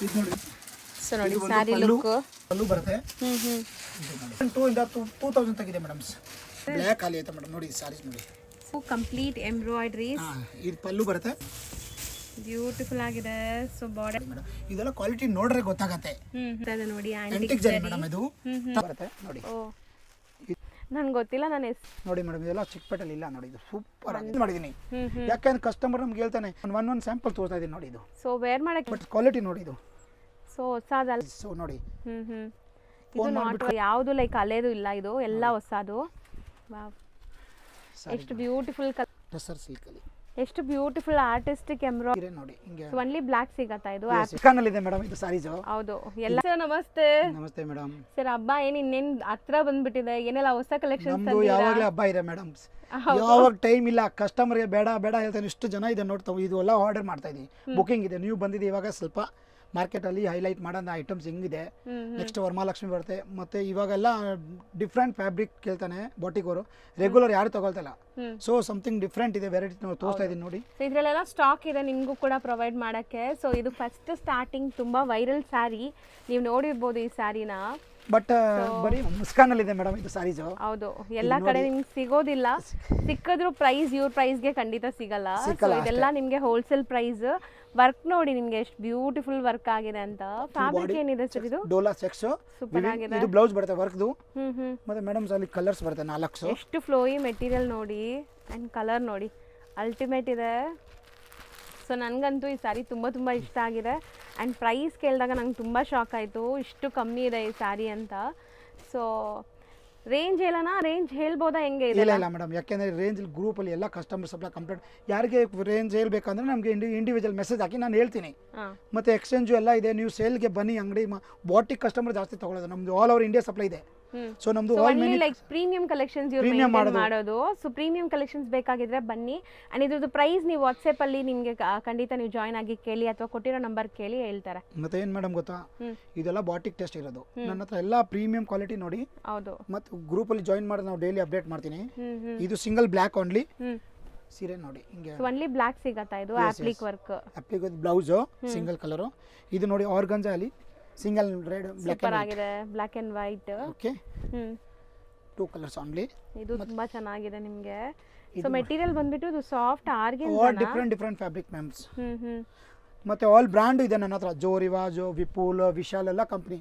ಇದು ನೋಡಿ. ಸೊ ನೋಡಿ ಸ್ಯಾರಿ ಲುಕ್ ಪಲ್ಲು ಬರುತ್ತೆ. 2 ಇಂದ 2000 ತಗಿದೆ ಮೇಡಮ್. ಬ್ಲ್ಯಾಕ್ ಖಾಲಿ ಆಯ್ತಾ ಮೇಡಮ್. ನೋಡಿ ಸ್ಯಾರೀಸ್ ನೋಡಿ, ಕಂಪ್ಲೀಟ್ ಎಂಬ್ರಾಯ್ಡ್ರೀಸ್. ಇದು ಪಲ್ಲು ಬರುತ್ತೆ, ಬ್ಯೂಟಿಫುಲ್ ಆಗಿದೆ. ಸೊ ಬಾರ್ಡರ್ ಮೇಡಮ್ ಇದೆಲ್ಲ ಕ್ವಾಲಿಟಿ ನೋಡ್ರೆ ಗೊತ್ತಾಗತ್ತೆ. ನೋಡಿ ಆಂಟಿಕ್ ಜರಿ ಮೇಡಮ್ ಇದು ಬರುತ್ತೆ ನೋಡಿ. ನನ್ಗೆ ಗೊತ್ತಿಲ್ಲ, ನಾನು ನೋಡಿ ಮೇಡಮ್ ಇದೆಲ್ಲ ಚಿಕ್ಕಪೇಟೆಲ್ಲಿ ಇಲ್ಲ ನೋಡಿ. ಇದು ಸೂಪರ್ ಆಗಿ ಮಾಡಿದೀನಿ, ಯಾಕೆಂದ್ರೆ ಕಸ್ಟಮರ್ ನಮ್ಗೆ ಹೇಳ್ತಾನೆ. ಒಂದೊಂದು ಸ್ಯಾಂಪಲ್ ತೋರಿಸ್ತಾ ಇದೀನಿ ನೋಡಿ. ಇದು ಸೊ ವೇರ್ ಮಾಡಕ್ಕೆ ಬಟ್ ಕ್ವಾಲಿಟಿ ನೋಡಿ ಇದು. ಸೊ ಹೊಸದಲ್ಲ. ಸೊ ನೋಡಿ ಇದು ನಾಟ್ ಯಾವುದು ಲೈಕ್ ಹಳೇದು ಇಲ್ಲ, ಇದು ಎಲ್ಲ ಹೊಸದು. ವಾವ್, ಎಷ್ಟು ಬ್ಯೂಟಿಫುಲ್ ಟಸರ್ ಸಿಲ್ಕ್ ಅಲ್ಲಿ ಎಷ್ಟು ಬ್ಯೂಟಿಫುಲ್ ಆರ್ಟಿಸ್ಟಿಕ್ ಎಂಬ್ರಾಯ್ಡರಿ ನೋಡಿ. ಹಿಂಗೆ ಒನ್ಲಿ ಬ್ಲಾಕ್ ಸಿಗತ್ತಾ ಇದು? ಚಿಕನ್ ಇದೆ ಮೇಡಮ್ ಇದು ಸಾರೀಸ್. ಹೌದು ಎಲ್ಲ. ಸರ್ ನಮಸ್ತೆ. ನಮಸ್ತೆ ಮೇಡಮ್. ಸರ್ ಹಬ್ಬ ಇನ್ನೇನ್ ಹತ್ರ ಬಂದ್ಬಿಟ್ಟಿದೆ, ಏನೆಲ್ಲ ಹೊಸ ಕಲೆಕ್ಷನ್ಸ್ ನಮ್ದು ಯಾವಾಗಲೇ ಹಬ್ಬ ಇದೆ ಮೇಡಮ್. ಯಾವಾಗ ಟೈಮ್ ಇಲ್ಲ, ಕಸ್ಟಮರ್ಗೆ ಬೇಡ ಬೇಡ ಹೇಳ್ತಾನೆ. ಇಷ್ಟು ಜನ ಇದೆ ನೋಡ್ತಾವೆ. ಇದು ಎಲ್ಲ ಆರ್ಡರ್ ಮಾಡ್ತಾ ಇದೀವಿ, ಬುಕಿಂಗ್ ಇದೆ. ನೀವು ಬಂದಿದೆ ಇವಾಗ ಸ್ವಲ್ಪ ಮಾರ್ಕೆಟ್ ಅಲ್ಲಿ ಹೈಲೈಟ್ ಮಾಡೋಣ ಐಟಮ್ಸ್ ಹೆಂಗಿದೆ. ನೆಕ್ಸ್ಟ್ ವರಮಹಾಲಕ್ಷ್ಮಿ ಬರುತ್ತೆ. ಮತ್ತೆ ಇವಾಗೆಲ್ಲ ಡಿಫ್ರೆಂಟ್ ಫ್ಯಾಬ್ರಿಕ್ ಕೇಳ್ತಾನೆ ಬಾಟಿಕ್ ಅವರು. ರೆಗ್ಯುಲರ್ ಯಾರು ತಗೊಳ್ತಲ್ಲ. ಸೊ ಸಮಥಿಂಗ್ ಡಿಫ್ರೆಂಟ್ ಇದೆ, ವೆರೈಟಿ ನಾವು ತೋರಿಸ್ತಾ ಇದೀನಿ ನೋಡಿ. ಸೊ ಇದ್ರಲ್ಲೆಲ್ಲ ಸ್ಟಾಕ್ ಇದೆ ನಿಮಗೂ ಕೂಡ ಪ್ರೊವೈಡ್ ಮಾಡಕ್ಕೆ. ಸೊ ಇದು ಫಸ್ಟ್ ಸ್ಟಾರ್ಟಿಂಗ್ ತುಂಬಾ ವೈರಲ್ ಸ್ಯಾರಿ, ನೀವು ನೋಡಿರ್ಬೋದು ಈ ಸ್ಯಾರಿನ. ಬಟ್ ಬರೀ ಮುಸ್ಕಾನ್ ಅಲ್ಲಿ ಇದೆ ಮೇಡಮ್ ಇದು ಸಾರೀಸ್. ಹೌದು, ಎಲ್ಲಾ ಕಡೆ ನಿಮ್ಗೆ ಸಿಗೋದಿಲ್ಲ. ಸಿಕ್ಕಿದ್ರು ಪ್ರೈಸ್ ಇವ್ರ ಪ್ರೈಸ್ಗೆ ಖಂಡಿತ ಸಿಗಲ್ಲ. ಸೊ ಇದೆಲ್ಲ ನಿಮ್ಗೆ ಹೋಲ್ಸೇಲ್ ಪ್ರೈಸ್. ವರ್ಕ್ ನೋಡಿ ನಿಮ್ಗೆ ಎಷ್ಟು ಬ್ಯೂಟಿಫುಲ್ ವರ್ಕ್ ಆಗಿದೆ ಅಂತ. ಫ್ಯಾಬ್ರಿಕ್ ಏನಿದೆ ಸರ್ ಇದು? ಡೋಲಾ ಚೆಕ್ಸ್ ಸೂಪರ್ ಆಗಿದೆ. ಇದು ಬ್ಲೌಸ್ ಬರುತ್ತೆ ವರ್ಕ್ದು. ಮತ್ತೆ ಮೇಡಮ್ ಅಲ್ಲಿ ಕಲರ್ಸ್ ಬರುತ್ತೆ 4. ಎಷ್ಟು ಫ್ಲೋಯಿ ಮೆಟೀರಿಯಲ್ ನೋಡಿ, ಅಂಡ್ ಕಲರ್ ನೋಡಿ, ಅಲ್ಟಿಮೇಟ್ ಇದೆ. ಸೊ ನನಗಂತೂ ಈ ಸ್ಯಾರಿ ತುಂಬ ಇಷ್ಟ ಆಗಿದೆ. ಆ್ಯಂಡ್ ಪ್ರೈಸ್ ಕೇಳಿದಾಗ ನಂಗೆ ತುಂಬ ಶಾಕ್ ಆಯಿತು, ಇಷ್ಟು ಕಮ್ಮಿ ಇದೆ ಈ ಸ್ಯಾರಿ ಅಂತ. ಸೊ ರೇಂಜ್ ಹೇಳೋಣ, ರೇಂಜ್ ಹೇಳ್ಬೋದಾ ಹೆಂಗೆ ಇದೆ? ಇಲ್ಲ ಮೇಡಮ್, ಯಾಕೆಂದರೆ ರೇಂಜ್ ಗ್ರೂಪಲ್ಲಿ ಎಲ್ಲ ಕಸ್ಟಮರ್ಸ್ ಎಲ್ಲ ಕಂಪ್ಲೇಂಟ್. ಯಾರಿಗೆ ರೇಂಜ್ ಹೇಳ್ಬೇಕಂದ್ರೆ ನಮಗೆ ಇಂಡಿವಿಜುವಲ್ ಮೆಸೇಜ್ ಹಾಕಿ ನಾನು ಹೇಳ್ತೀನಿ. ಮತ್ತು ಎಕ್ಸ್ಚೇಂಜು ಎಲ್ಲ ಇದೆ. ನೀವು ಸೇಲ್ಗೆ ಬನ್ನಿ, ಅಂಗಡಿ ಬಾಟಿಕ್ ಕಸ್ಟಮರ್ ಜಾಸ್ತಿ ತೊಗೊಳ್ಳೋದು. ನಮ್ಮದು ಆಲ್ ಓವರ್ ಇಂಡಿಯಾ ಸಪ್ಲೈ ಇದೆ. ಸೊ ನಮ್ದು ಲೈಕ್ ಪ್ರೀಮಿಯಂ ಕಲೆಕ್ಷನ್ಸ್ ಇವ್ರು ಮಾಡೋದು. ಸೊ ಪ್ರೀಮಿಯಂ ಕಲೆಕ್ಷನ್ಸ್ ಬೇಕಾಗಿದ್ರೆ ಬನ್ನಿ. ಅಂಡ್ ಇದ್ರದ್ದು ಪ್ರೈಸ್ ನೀವು ವಾಟ್ಸ್ಆಪ್ ಅಲ್ಲಿ ನಿಮಗೆ ಖಂಡಿತ ನೀವು ಜಾಯ್ನ್ ಆಗಿ ಕೇಳಿ ಅಥವಾ ಕೊಟ್ಟಿರೋ ನಂಬರ್ ಕೇಳಿ ಹೇಳ್ತಾರೆ. ಮತ್ತೆ ಏನ್ ಮೇಡಮ್ ಗೊತ್ತಾ, ಇದೆಲ್ಲ ಬಾಟಿಕ್ ಟೆಸ್ಟ್ ಇರೋದು. ನನ್ನ ಹತ್ರ ಎಲ್ಲ ಪ್ರೀಮಿಯಂ ಕ್ವಾಲಿಟಿ ನೋಡಿ. ಹೌದು, ಮತ್ತೆ ಗ್ರೂಪ್ ಅಲ್ಲಿ ಜಾಯ್ನ್ ಮಾಡಿ ನಾವು ಡೈಲಿ ಅಪ್ಡೇಟ್ ಮಾಡ್ತೀನಿ. ಇದು ಸಿಂಗಲ್ ಬ್ಲ್ಯಾಕ್ ಓನ್ಲಿ ಸೀರೆ ನೋಡಿ. ಹಿಂಗೆ ಒನ್ಲಿ ಬ್ಲ್ಯಾಕ್ ಸಿಗತ್ತಾ ಇದು? ಅಪ್ಲಿಕ್ ವರ್ಕ್, ಅಪ್ಲಿಕ್ ಬ್ಲೌಸ್ ಸಿಂಗಲ್ ಕಲರ್. ಇದು ನೋಡಿ ಆರ್ಗನ್ಜಾ ಅಲ್ಲಿ ಸಿಂಗಲ್ ರೆಡ್ ಬ್ಲ್ಯಾಕ್ ಆಗಿದೆ, black and white. Okay, 2 colours only. ಇದು ತುಂಬಾ ಚೆನ್ನಾಗಿದೆ ನಿಮಗೆ. ಸೊ ಮೆಟೀರಿಯಲ್ ಬಂದ್ಬಿಟ್ಟು ಇದು soft organza, different fabric ma'ams. ಮತ್ತೆ ಆಲ್ ಬ್ರ್ಯಾಂಡ್ ಇದೆ ನನ್ನ ಹತ್ರ. ಜೋ ರಿವಾಜ್, ವಿಪುಲ್, ವಿಶಾಲ್ ಎಲ್ಲ ಕಂಪ್ನಿ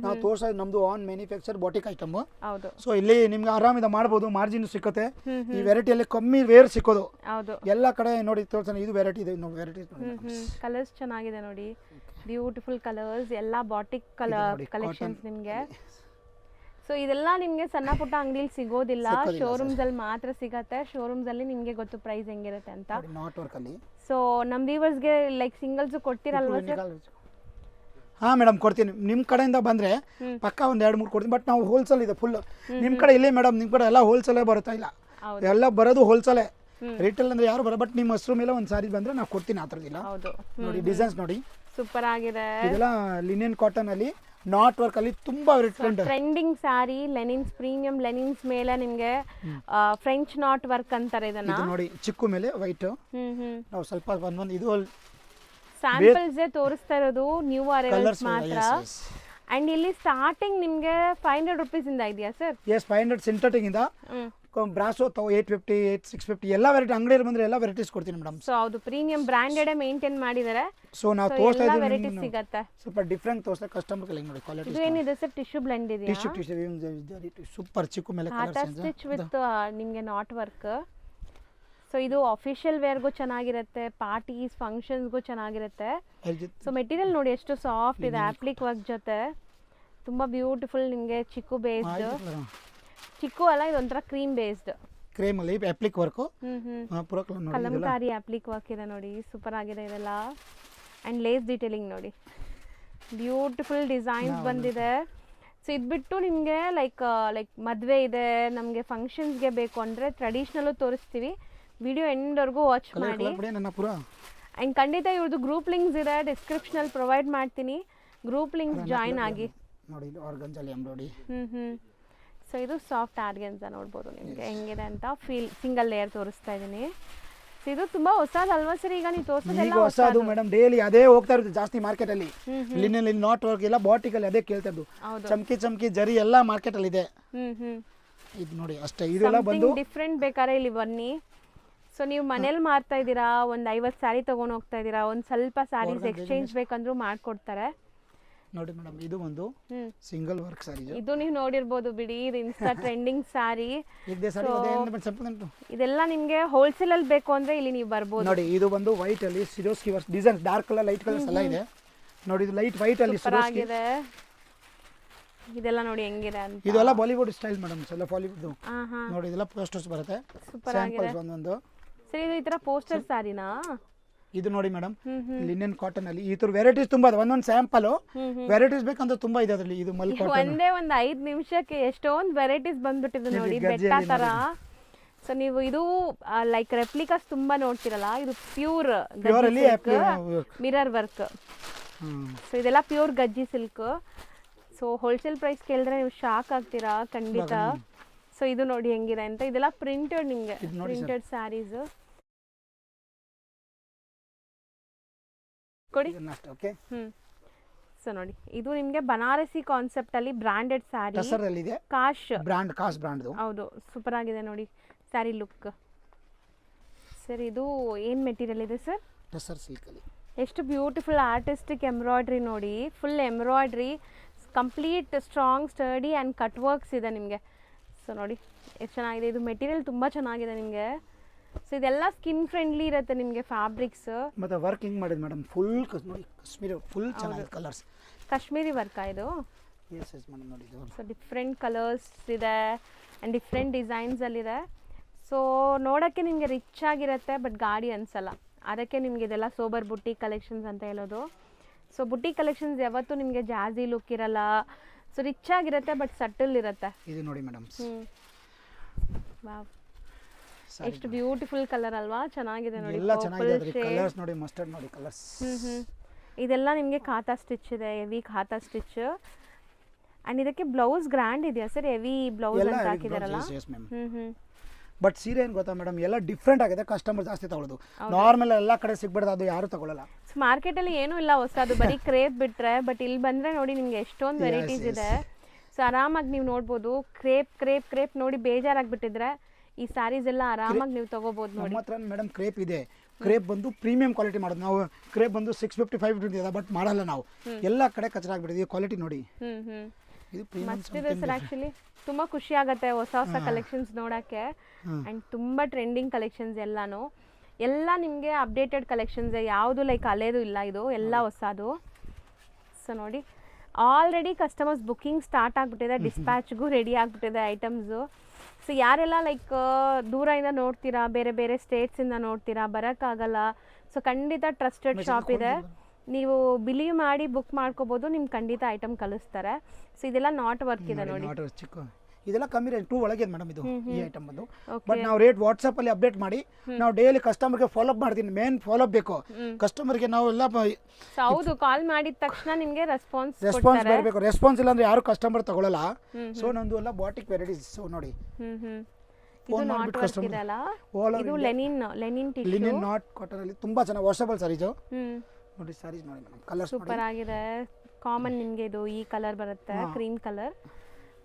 ನಾವು ತೋರ್ಸೋದು. ನಮ್ದು on manufacture batik item. So ಇಲ್ಲಿ ನಿಮ್ಗೆ ಆರಾಮಿಂದ ಮಾಡ್ಬೋದು, ಮಾರ್ಜಿನ್ ಸಿಕ್ಕುತ್ತೆ. ಈ ವೆರೈಟಿಯಲ್ಲಿ ಕಮ್ಮಿ ವೇರ್ ಸಿಕ್ಕೋದು. ಎಲ್ಲ ಕಡೆ ನೋಡಿ ತೋರ್ಸೋಣ. ಇದು ವೆರೈಟಿ ಇದೆ, ಇನ್ನೊಂದು ವೆರೈಟಿ. ಕಲರ್ಸ್ ಚೆನ್ನಾಗಿದೆ ನೋಡಿ, ಬ್ಯೂಟಿಫುಲ್ ಕಲರ್ಸ್, ಎಲ್ಲ ಬಾಟಿಕ್ ಕಲೆಕ್ಷನ್ಸ್ ನಿಮಗೆ. ಸೊ ಇದೆಲ್ಲ ನಿಮಗೆ ಸಣ್ಣ ಪುಟ್ಟ ಅಂಗಡಿಲಿ ಸಿಗೋದಿಲ್ಲ, ಶೋರೂಮ್ಸ್ ಅಲ್ಲಿ ಮಾತ್ರ ಸಿಗತ್ತೆ. ಶೋರೂಮ್ಸ್ ಅಲ್ಲಿ ನಿಮಗೆ ಗೊತ್ತು ಪ್ರೈಸ್ ಹೆಂಗಿರುತ್ತೆ ಅಂತ. ಸೊ ನಮ್ಮ ವ್ಯೂವರ್ಸ್ಗೆ ಲೈಕ್ ಸಿಂಗಲ್ಸ್ ಕೊಡ್ತೀರಲ್ವಾ ಸರ್? ಹಾಂ ಮೇಡಮ್ ಕೊಡ್ತೀನಿ. ನಿಮ್ಮ ಕಡೆಯಿಂದ ಬಂದರೆ ಪಕ್ಕ ಒಂದು 2-3 ಕೊಡ್ತೀನಿ. ಬಟ್ ನಾವು ಹೋಲ್ಸೇಲ್ ಇದೆ ಫುಲ್. ನಿಮ್ಮ ಕಡೆ ಇಲ್ಲೇ ಮೇಡಮ್, ನಿಮ್ಮ ಕಡೆ ಎಲ್ಲ ಹೋಲ್ಸೇಲೇ ಬರುತ್ತಾ? ಇಲ್ಲ, ಎಲ್ಲ ಬರೋದು ಹೋಲ್ಸೇಲೇ. ರಿಟೇಲ್ ಅಂದರೆ ಯಾರು ಬರೋ. ಬಟ್ ನಿಮ್ಮ ಹೆಸರು ಮೇಲೆ ಒಂದು ಸಾರಿ ಬಂದರೆ ನಾವು ಕೊಡ್ತೀನಿ. ಆ ಥರದಿಲ್ಲ ನೋಡಿ. ಡಿಸೈನ್ಸ್ ನೋಡಿ ಸೂಪರ್ ಆಗಿದೆ. ಇದೆಲ್ಲ ಲಿನೆನ್ ಕಾಟನ್ ಅಲ್ಲಿ ನಾಟ್ ವರ್ಕ್ ಅಲ್ಲಿ ತುಂಬಾ ಟ್ರೆಂಡಿಂಗ್ ಸ್ಯಾರಿ. ಲೆನಿನ್ಸ್, ಪ್ರೀಮಿಯಂ ಲೆನಿನ್ಸ್ ಮೇಲೆ ನಿಮಗೆ ಫ್ರೆಂಚ್ ನಾಟ್ ವರ್ಕ್ ಅಂತಾರೆ ಇದನ್ನ. ನೋಡಿ ಚಿಕ್ಕು ಮೇಲೆ ವೈಟ್. ನಾವು ಸ್ವಲ್ಪ ಒಂದೊಂದು ಇದು ಸ್ಯಾಂಪಲ್ಸ್ ತೋರಿಸ್ತಾ ಇರೋದು, ನ್ಯೂ ಅರೈವಲ್ಸ್ ಮಾತ್ರ. ಅಂಡ್ ಇಲ್ಲಿ ಸ್ಟಾರ್ಟಿಂಗ್ ನಿಮಗೆ 500 ರೂಪೀಸ್ ಇಂದ ಇದೆಯಾ ಸರ್? ಎಸ್, 500 ಸಿಂಥೆಟಿಕ್ ಇಂದ. ಬ್ರಾಸೋ 850, 650 ಎಲ್ಲ ವೆರೈಟಿ. ಅಂಗಡಿ ಬಂದ್ರೆ ಎಲ್ಲ ವೆರೈಟೀಸ್ ಕೊಡ್ತೀನಿ ಮೇಡಮ್. ಸೊ ಹೌದು, ಪ್ರೀಮಿಯಂ ಬ್ರಾಂಡೆಡ್ ಮೇಂಟೈನ್ ಮಾಡಿದ್ದಾರೆ. ಸೊ ನಾವು ತೋರಿಸ್ತಾ ಇದ್ದೀವಿ, ವೆರೈಟೀಸ್ ಸಿಗುತ್ತೆ. ಸ್ವಲ್ಪ ಡಿಫರೆಂಟ್ ತೋರಿಸ್ತಾ ಕಸ್ಟಮರ್ ಗೆ ನೋಡಿ ಕ್ವಾಲಿಟಿ. ಇದು ಏನಿದೆ ಸರ್? ಟಿಶ್ಯೂ ಬ್ಲೆಂಡ್ ಇದೆಯಾ? ಟಿಶ್ಯೂ ಸೂಪರ್ ಚಿಕ್ಕು ಮೇಲೆ ಕಲರ್ ಸ್ಟಿಚ್ ವಿತ್ ನಿಮಗೆ ನಾಟ್ ವರ್ಕ್. ಸೊ ಇದು ಅಫಿಷಿಯಲ್ ವೇರ್ಗೂ ಚೆನ್ನಾಗಿರುತ್ತೆ, ಪಾರ್ಟೀಸ್ ಫಂಕ್ಷನ್ಸ್ಗೂ ಚೆನ್ನಾಗಿರುತ್ತೆ. ಸೊ ಮೆಟೀರಿಯಲ್ ನೋಡಿ ಎಷ್ಟು ಸಾಫ್ಟ್ ಇದೆ, ಅಪ್ಲಿಕ್ ವರ್ಕ್ ಜೊತೆ ತುಂಬ ಬ್ಯೂಟಿಫುಲ್. ನಿಮಗೆ ಚಿಕ್ಕು ಬೇಸ್ಡ್, ಚಿಕ್ಕು ಅಲ್ಲ, ಇದೊಂಥರ ಕ್ರೀಮ್ ಬೇಸ್ಡ್. ಕ್ರೀಮ್ ಅಲ್ಲಿ ಅಪ್ಲಿಕ್ ವರ್ಕ್, ಕಲಂಕಾರಿ ಅಪ್ಲಿಕ್ ವರ್ಕ್ ಇದೆ ನೋಡಿ, ಸೂಪರ್ ಆಗಿದೆ ಇದೆಲ್ಲ. ಆ್ಯಂಡ್ ಲೇಸ್ ಡೀಟೇಲಿಂಗ್ ನೋಡಿ, ಬ್ಯೂಟಿಫುಲ್ ಡಿಸೈನ್ಸ್ ಬಂದಿದೆ. ಸೊ ಇದು ಬಿಟ್ಟು ನಿಮಗೆ ಲೈಕ್ ಮದುವೆ ಇದೆ, ನಮಗೆ ಫಂಕ್ಷನ್ಸ್ಗೆ ಬೇಕು ಅಂದರೆ ಟ್ರೆಡಿಷ್ನಲ್ಲು ತೋರಿಸ್ತೀವಿ. ವಿಡಿಯೋ ಎಂಡ್ವರೆಗೂ ವಾಚ್ ಮಾಡಿ. ಆ್ಯಂಡ್ ಖಂಡಿತ ಇವ್ರದ್ದು ಗ್ರೂಪ್ ಲಿಂಕ್ಸ್ ಇದೆ, ಡಿಸ್ಕ್ರಿಪ್ಷನಲ್ಲಿ ಪ್ರೊವೈಡ್ ಮಾಡ್ತೀನಿ. ಗ್ರೂಪ್ ಲಿಂಕ್ಸ್ ಜಾಯ್ನ್ ಆಗಿ. ಸೊ ಇದು ಸಾಫ್ಟ್ ಆರ್ಗೆನ್ಸಾ ನೋಡ್ಬೋದು ನಿಮಗೆ ಹೆಂಗಿದೆ ಅಂತ. ಸಿಂಗಲ್ ಲೇಯರ್ ತೋರಿಸ್ತಾ ಇದ್ದೀನಿ. So, ಇದು ತುಂಬಾ ಹೊಸದಲ್ವಾ ಸರ್? ಈಗ ನೀವು ಈಗ ತೋರಿಸೋದೆಲ್ಲ ಹೊಸದು ಮೇಡಮ್, ಡೈಲಿ ಅದೇ ಹೋಗ್ತಾ ಇರುತ್ತೆ ಜಾಸ್ತಿ ಮಾರ್ಕೆಟ್ ಅಲ್ಲಿ. ಲಿನಲ್ಲಿ ನಾಟ್ ವರ್ಕ್ ಎಲ್ಲ ಬಾಟಿಕಲ್ಲಿ ಅದೇ ಕೇಳ್ತಾ ಇದ್ದು. ಹೌದು. ಚಮ್ಕಿ ಜರಿ ಎಲ್ಲ ಮಾರ್ಕೆಟ್ ಅಲ್ಲಿ ಇದೆ. ಇದು ನೋಡಿ ಅಷ್ಟೇ, ಇದೆಲ್ಲ ಬಂದು ಡಿಫ್ರೆಂಟ್ ಬೇಕಾದ್ರೆ ಇಲ್ಲಿ ಬನ್ನಿ. ಸೊ ನೀವು ಮನೇಲಿ ಮಾರ್ತಾ ಇದ್ದೀರಾ, ಒಂದು 50 ಸ್ಯಾರಿ ತಗೊಂಡು ಹೋಗ್ತಾ ಇದ್ದೀರಾ, ಒಂದು ಸ್ವಲ್ಪ ಸ್ಯಾರೀಸ್ ಎಕ್ಸ್ಚೇಂಜ್ ಬೇಕಂದ್ರೂ ಮಾಡ್ಕೊಡ್ತಾರೆ ನೋಡಿ ಮೇಡಮ್. ಇದು ಒಂದು ಸಿಂಗಲ್ ವರ್ಕ್ ಸಾರಿ, ಇದು ನೀವು ನೋಡಿರ್ಬೋದು ಬಿಡಿ, ಇದು ಇನ್ಸ್ಟಾ ಟ್ರೆಂಡಿಂಗ್ ಸ್ಯಾರಿ. ಇದೆಲ್ಲ ನಿಮ್ಗೆ ಹೋಲ್ಸೇಲ್ ಅಲ್ಲಿ ಬೇಕು ಅಂದ್ರೆ ಇಲ್ಲಿ ನೀವು ಬರ್ಬೋದು ನೋಡಿ. ಇದು ಬಂದು ವೈಟ್ ಅಲ್ಲಿ ಸಿರೋಸ್ಕಿ work design, dark colour light colours ಎಲ್ಲ ಇದೆ ನೋಡಿ. ಇದು ಲೈಟ್ ವೈಟ್ ಅಲ್ಲಿ ಆಗಿದೆ. ಇದೆಲ್ಲ ನೋಡಿ ಹೆಂಗಿದೆ ಅಂತ. ಇದೆಲ್ಲ ಬಾಲಿವುಡ್ ಸ್ಟೈಲ್ ಮೇಡಮ್, ಎಲ್ಲ ಬಾಲಿವುಡ್ ನೋಡಿ. ಇದೆಲ್ಲ ಪೋಸ್ಟರ್ಸ್ ಬರುತ್ತೆ, ಸ್ಯಾಂಪಲ್ಸ್ ಒಂದೊಂದು. ಸರಿ, ಇದು ಈ ತರ ಪೋಸ್ಟರ್ ಸ್ಯಾರಿನಾ? ಇದು ನೋಡಿ ಮೇಡಮ್, ಲಿನೆನ್ ಕಾಟನ್ ಅಲ್ಲಿ ಈ ತರ ವೆರೈಟೀಸ್ ತುಂಬಾ ಇದೆ. ಒಂದೊಂದು ಸ್ಯಾಂಪಲ್ ವೆರೈಟೀಸ್ ಬೇಕಂದ್ರೆ ತುಂಬಾ ಇದೆ ಅದರಲ್ಲಿ. ಇದು ಮಲ್ ಕಾಟನ್, ಒಂದೇ ಒಂದು 5 ನಿಮಿಷಕ್ಕೆ ಎಷ್ಟೊಂದು ವೆರೈಟೀಸ್ ಬಂದ್ಬಿಟ್ಟಿದೆ ನೋಡಿ, ಬೆಟ್ಟ ತರ. ಸೊ ನೀವು ಇದು ಲೈಕ್ ರೆಪ್ಲಿಕಾಸ್ ತುಂಬಾ ನೋಡ್ತಿರಲ್ಲ, ಇದು ಪ್ಯೂರ್ ಮಿರರ್ ವರ್ಕ್. ಸೊ ಇದೆಲ್ಲ ಪ್ಯೂರ್ ಗಜ್ಜಿ ಸಿಲ್ಕ್. ಸೊ ಹೋಲ್ಸೇಲ್ ಪ್ರೈಸ್ ಕೇಳಿದ್ರೆ ನೀವು ಶಾಕ್ ಆಗ್ತೀರಾ ಖಂಡಿತ. ಸೊ ಇದು ನೋಡಿ ಹೆಂಗಿದೆ ಅಂತ. ಇದೆಲ್ಲ ಪ್ರಿಂಟೆಡ್, ನಿಮಗೆ ಪ್ರಿಂಟೆಡ್ ಸ್ಯಾರೀಸ್ ಕೊಡಿ. ಸೊ ನೋಡಿ, ಇದು ನಿಮಗೆ ಬನಾರಸಿ ಕಾನ್ಸೆಪ್ಟ್ ಅಲ್ಲಿ ಬ್ರಾಂಡೆಡ್ ಸ್ಯಾರಿ, ಕಾಶ್ ಬ್ರಾಂಡ್. ಹೌದು, ಸೂಪರ್ ಆಗಿದೆ ನೋಡಿ ಸ್ಯಾರಿ ಲುಕ್. ಸರ್ ಇದು ಏನ್ ಮೆಟೀರಿಯಲ್ ಇದೆ ಸರ್? ಟಸರ್ ಸಿಲ್ಕ್ ಅಲ್ಲಿ. ಎಷ್ಟು ಬ್ಯೂಟಿಫುಲ್ ಆರ್ಟಿಸ್ಟಿಕ್ ಎಂಬ್ರಾಯ್ಡ್ರಿ ನೋಡಿ, full embroidery, complete strong sturdy and cut works ಇದೆ ನಿಮಗೆ. ಸೊ ನೋಡಿ ಎಷ್ಟು ಚೆನ್ನಾಗಿದೆ. ಇದು ಮೆಟೀರಿಯಲ್ ತುಂಬ ಚೆನ್ನಾಗಿದೆ ನಿಮಗೆ. ಸೊ ಇದೆಲ್ಲ ಸ್ಕಿನ್ ಫ್ರೆಂಡ್ಲಿ ಇರುತ್ತೆ ನಿಮಗೆ ಫ್ಯಾಬ್ರಿಕ್ಸ್. ಮತ್ತೆ ವರ್ಕ್ ಹಿಂಗ್ ಮಾಡಿದ್ ಮೇಡಮ್, ಫುಲ್ ನೋಡಿ ಕಾಶ್ಮೀರಿ, ಫುಲ್ ಚೆನ್ನಾಗಿದೆ ಕಲರ್ಸ್. ಕಾಶ್ಮೀರಿ ವರ್ಕಾ ಇದು? ಎಸ್ ಎಸ್ ಮೇಡಮ್ ನೋಡಿ. ಇದು ಸೊ ಡಿಫ್ರೆಂಟ್ ಕಲರ್ಸ್ ಇದೆ ಆ್ಯಂಡ್ ಡಿಫ್ರೆಂಟ್ ಡಿಸೈನ್ಸಲ್ಲಿದೆ. ಸೊ ನೋಡೋಕ್ಕೆ ನಿಮಗೆ ರಿಚ್ ಆಗಿರುತ್ತೆ, ಬಟ್ ಗಾಡಿ ಅನಿಸಲ್ಲ. ಅದಕ್ಕೆ ನಿಮಗೆ ಇದೆಲ್ಲ ಸೋಬರ್ ಬುಟ್ಟಿ ಕಲೆಕ್ಷನ್ಸ್ ಅಂತ ಹೇಳೋದು. ಸೊ ಬುಟ್ಟಿ ಕಲೆಕ್ಷನ್ಸ್ ಯಾವತ್ತೂ ನಿಮಗೆ ಜಾಜಿ ಲುಕ್ ಇರಲ್ಲ. ಸೊ ರಿಚ್ ಆಗಿರುತ್ತೆ, ಬಟ್ ಸಟಲ್ ಇರುತ್ತೆ. ಇದು ನೋಡಿ ಮೇಡಮ್, ವಾವ್, ಎಷ್ಟು ಬ್ಯೂಟಿಫುಲ್ ಕಲರ್ ಅಲ್ವಾ? ಚೆನ್ನಾಗಿದೆ ನೋಡಿ. ಎಲ್ಲ ಚೆನ್ನಾಗಿದೆ ಕಲರ್ಸ್ ನೋಡಿ, ಮಸ್ಟರ್ಡ್ ನೋಡಿ ಕಲರ್ಸ್. ಇದೆಲ್ಲ ನಿಮಗೆ ಖಾತಾ ಸ್ಟಿಚ್ ಇದೆ, ಹೆವಿ ಖಾತಾ ಸ್ಟಿಚ್. ಅಂಡ್ ಇದಕ್ಕೆ ಬ್ಲೌಸ್ ಗ್ರ್ಯಾಂಡ್ ಇದೆಯಾ ಸರ್? ಹೆವಿ ಬ್ಲೌಸ್ ಅಂತ ಹಾಕಿದಾರಲ್ಲ. ಬಟ್ ಸೀರೆ ಏನು ಗೊತ್ತಾ ಮೇಡಮ್, ಎಲ್ಲ ಡಿಫ್ರೆಂಟ್ ಆಗಿದೆ, ಕಸ್ಟಮರ್ ಜಾಸ್ತಿ ತಗೊಳ್ಳೋದು. ನಾರ್ಮಲ್ ಎಲ್ಲ ಕಡೆ ಸಿಗ್ಬಿಡ್ದು, ಅದು ಯಾರು ತಗೊಳ್ಳಲ್ಲ. ಮಾರ್ಕೆಟಲ್ಲಿ ಏನೂ ಇಲ್ಲ ಹೊಸದು, ಬರೀ ಕ್ರೇಪ್ ಬಿಟ್ರೆ. ಬಟ್ ಇಲ್ಲಿ ಬಂದರೆ ನೋಡಿ ನಿಮಗೆ ಎಷ್ಟೊಂದು ವೆರೈಟೀಸ್ ಇದೆ. ಸೊ ಆರಾಮಾಗಿ ನೀವು ನೋಡ್ಬೋದು. ಕ್ರೇಪ್ ನೋಡಿ ಬೇಜಾರಾಗ್ಬಿಟ್ಟಿದ್ರೆ ಈ ಸ್ಯಾರೀಸ್ ಎಲ್ಲ ಆರಾಮಾಗಿ ನೀವು ತಗೋಬಹುದು ನೋಡಿ. ನಮ್ಮ ಹತ್ರ ಮೇಡಮ್ ಕ್ರೇಪ್ ಇದೆ. ಕ್ರೇಪ್ ಬಂದು ಪ್ರೀಮಿಯಂ ಕ್ವಾಲಿಟಿ ಮಾಡೋದು ನಾವು. ಕ್ರೇಪ್ ಬಂದು 650 550 ಇದೆ, ಬಟ್ ಮಾಡಲ್ಲ ನಾವು. ಎಲ್ಲ ಕಡೆ ಕಚರ ಆಗ್ಬಿಟ್ಟಿದೆ. ಕ್ವಾಲಿಟಿ ನೋಡಿ, ಇದು ಮಸ್ತ್ ಇದೆ ಸರ್. ಆ್ಯಕ್ಚುಲಿ ತುಂಬ ಖುಷಿ ಆಗುತ್ತೆ ಹೊಸ ಕಲೆಕ್ಷನ್ಸ್ ನೋಡೋಕ್ಕೆ. ಆ್ಯಂಡ್ ತುಂಬ ಟ್ರೆಂಡಿಂಗ್ ಕಲೆಕ್ಷನ್ಸ್ ಎಲ್ಲಾನು. ಎಲ್ಲ ನಿಮಗೆ ಅಪ್ಡೇಟೆಡ್ ಕಲೆಕ್ಷನ್ಸ್, ಯಾವುದು ಲೈಕ್ ಹಳೇದು ಇಲ್ಲ, ಇದು ಎಲ್ಲ ಹೊಸದು. ಸೊ ನೋಡಿ, ಆಲ್ರೆಡಿ ಕಸ್ಟಮರ್ಸ್ ಬುಕ್ಕಿಂಗ್ ಸ್ಟಾರ್ಟ್ ಆಗಿಬಿಟ್ಟಿದೆ, ಡಿಸ್ಪ್ಯಾಚ್ಗೂ ರೆಡಿ ಆಗಿಬಿಟ್ಟಿದೆ ಐಟಮ್ಸು. ಸೊ ಯಾರೆಲ್ಲ ಲೈಕ್ ದೂರದಿಂದ ನೋಡ್ತೀರಾ, ಬೇರೆ ಬೇರೆ ಸ್ಟೇಟ್ಸಿಂದ ನೋಡ್ತೀರಾ, ಬರೋಕ್ಕಾಗಲ್ಲ. ಸೊ ಖಂಡಿತ ಟ್ರಸ್ಟೆಡ್ ಶಾಪ್ ಇದೆ, ನೀವು ಬಿಲೀವ್ ಮಾಡಿ ಬುಕ್ ಮಾಡ್ಕೋಬೋದು, ನಿಮ್ಗೆ ಖಂಡಿತ ಐಟಮ್ ಕಳಿಸ್ತಾರೆ. ಸೊ ಇದೆಲ್ಲ ನಾಟ್ ವರ್ಕ್ ಇದೆ ನೋಡಿ. ಇದೆಲ್ಲ ಕಮ್ಮಿ ರೇಟ್ 2 ಒಳಗೆ ಮೇಡಮ್ ಇದು ಈ ಐಟಮ್ ಬಂದು. ಬಟ್ ನಾವು ರೇಟ್ ವಾಟ್ಸಪ್ ಅಲ್ಲಿ ಅಪ್ಡೇಟ್ ಮಾಡಿ ನಾವು ಡೈಲಿ ಕಸ್ಟಮರ್ಗೆ ಫಾಲೋ ಅಪ್ ಮಾಡ್ತೀನಿ. ಮೇನ್ ಫಾಲೋ ಅಪ್ ಬೇಕು ಕಸ್ಟಮರ್ಗೆ. ನಾವು ಎಲ್ಲ ಹೌದು, ಕಾಲ್ ಮಾಡಿದ ತಕ್ಷಣ ನಿಮಗೆ ರೆಸ್ಪಾನ್ಸ್ ಬರಬೇಕು. ರೆಸ್ಪಾನ್ಸ್ ಇಲ್ಲ ಅಂದ್ರೆ ಯಾರು ಕಸ್ಟಮರ್ ತಗೊಳ್ಳಲ್ಲ. ಸೊ ನಮ್ದು ಎಲ್ಲ ಬಾಟಿಕ್ ವೆರೈಟೀಸ್. ಸೊ ನೋಡಿ, ಇದು ನಾಟ್ ವರ್ಕ್ ಇದೆ ಅಲ್ಲ, ಇದು Lenin tissue, linen not cotton ಅಲ್ಲಿ ತುಂಬಾ ಚೆನ್ನಾಗಿ ವಾಷಬಲ್ ಸಾರೀಸ್ ನೋಡಿ. ಸಾರೀಸ್ ನೋಡಿ ಮೇಡಮ್, ಕಲರ್ ಸೂಪರ್ ಆಗಿದೆ. ಕಾಮನ್ ನಿಮಗೆ ಇದು ಈ ಕಲರ್ ಬರುತ್ತೆ, ಕ್ರೀಮ್ ಕಲರ್.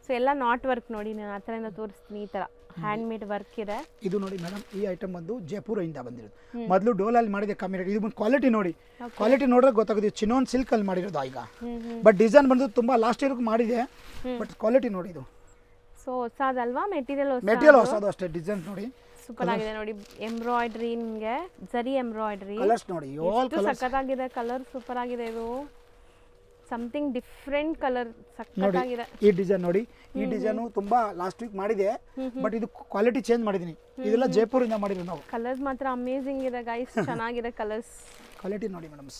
ಸೊ ಎಲ್ಲ ನಾಟ್ ವರ್ಕ್ ನೋಡಿ, ನಾನು ಆ ಥರದಿಂದ ತೋರಿಸ್ತೀನಿ. ಈ ಥರ ಹ್ಯಾಂಡ್ ಮೇಡ್ ವರ್ಕ್ ಇದೆ. ಇದು ನೋಡಿ ಮೇಡಮ್, ಈ ಐಟಮ್ ಬಂದು ಜೈಪುರಿಂದ ಬಂದಿರೋದು. ಮೊದಲು ಡೋಲಲ್ಲಿ ಮಾಡಿದೆ ಕಮ್ಮಿ ರೇಟ್. ಇದು ಬಂದು ಕ್ವಾಲಿಟಿ ನೋಡಿ, ಕ್ವಾಲಿಟಿ ನೋಡಿದ್ರೆ ಗೊತ್ತಾಗುತ್ತೆ. ಚಿನೋನ್ ಸಿಲ್ಕ್ ಅಲ್ಲಿ ಮಾಡಿರೋದು ಈಗ. ಬಟ್ ಡಿಸೈನ್ ಬಂದು ತುಂಬಾ ಲಾಸ್ಟ್ ಇಯರ್ ಮಾಡಿದೆ, ಬಟ್ ಕ್ವಾಲಿಟಿ ನೋಡಿ ಇದು. ಸೊ ಹೊಸದಲ್ವಾ ಮೆಟೀರಿಯಲ್? ಹೊಸದು ಅಷ್ಟೇ. ಡಿಸೈನ್ ನೋಡಿ ಸೂಪರ್ ಆಗಿದೆ ನೋಡಿ. ಎಂಬ್ರಾಯ್ಡ್ರಿ, ನಿಮಗೆ ಜರಿ ಎಂಬ್ರಾಯ್ಡ್ರಿ. ಕಲರ್ಸ್ ನೋಡಿ, ಸಖತ್ತಾಗಿದೆ ಕಲರ್, ಸೂಪರ್ ಆಗಿದೆ. ಇದು ಸಮಥಿಂಗ್ ಡಿಫ್ರೆಂಟ್ ಕಲರ್, ಸಖತ್ತಾಗಿದೆ. ಈ ಡಿಸೈನ್ ನೋಡಿ, ಈ ಡಿಸೈನ್ ತುಂಬಾ ಲಾಸ್ಟ್ ವೀಕ್ ಮಾಡಿದೆ, ಬಟ್ ಇದು ಕ್ವಾಲಿಟಿ ಚೇಂಜ್ ಮಾಡಿದೀನಿ. ಇದೆಲ್ಲ ಜೈಪುರಿಂದ ಮಾಡಿದ್ವಿ ನಾವು. ಕಲರ್ಸ್ ಮಾತ್ರ ಅಮೇಜಿಂಗ್ ಇದೆ ಗೈಸ್, ಚೆನ್ನಾಗಿದೆ ಕಲರ್ಸ್. ಕ್ವಾಲಿಟಿ ನೋಡಿ ಮೇಡಮ್,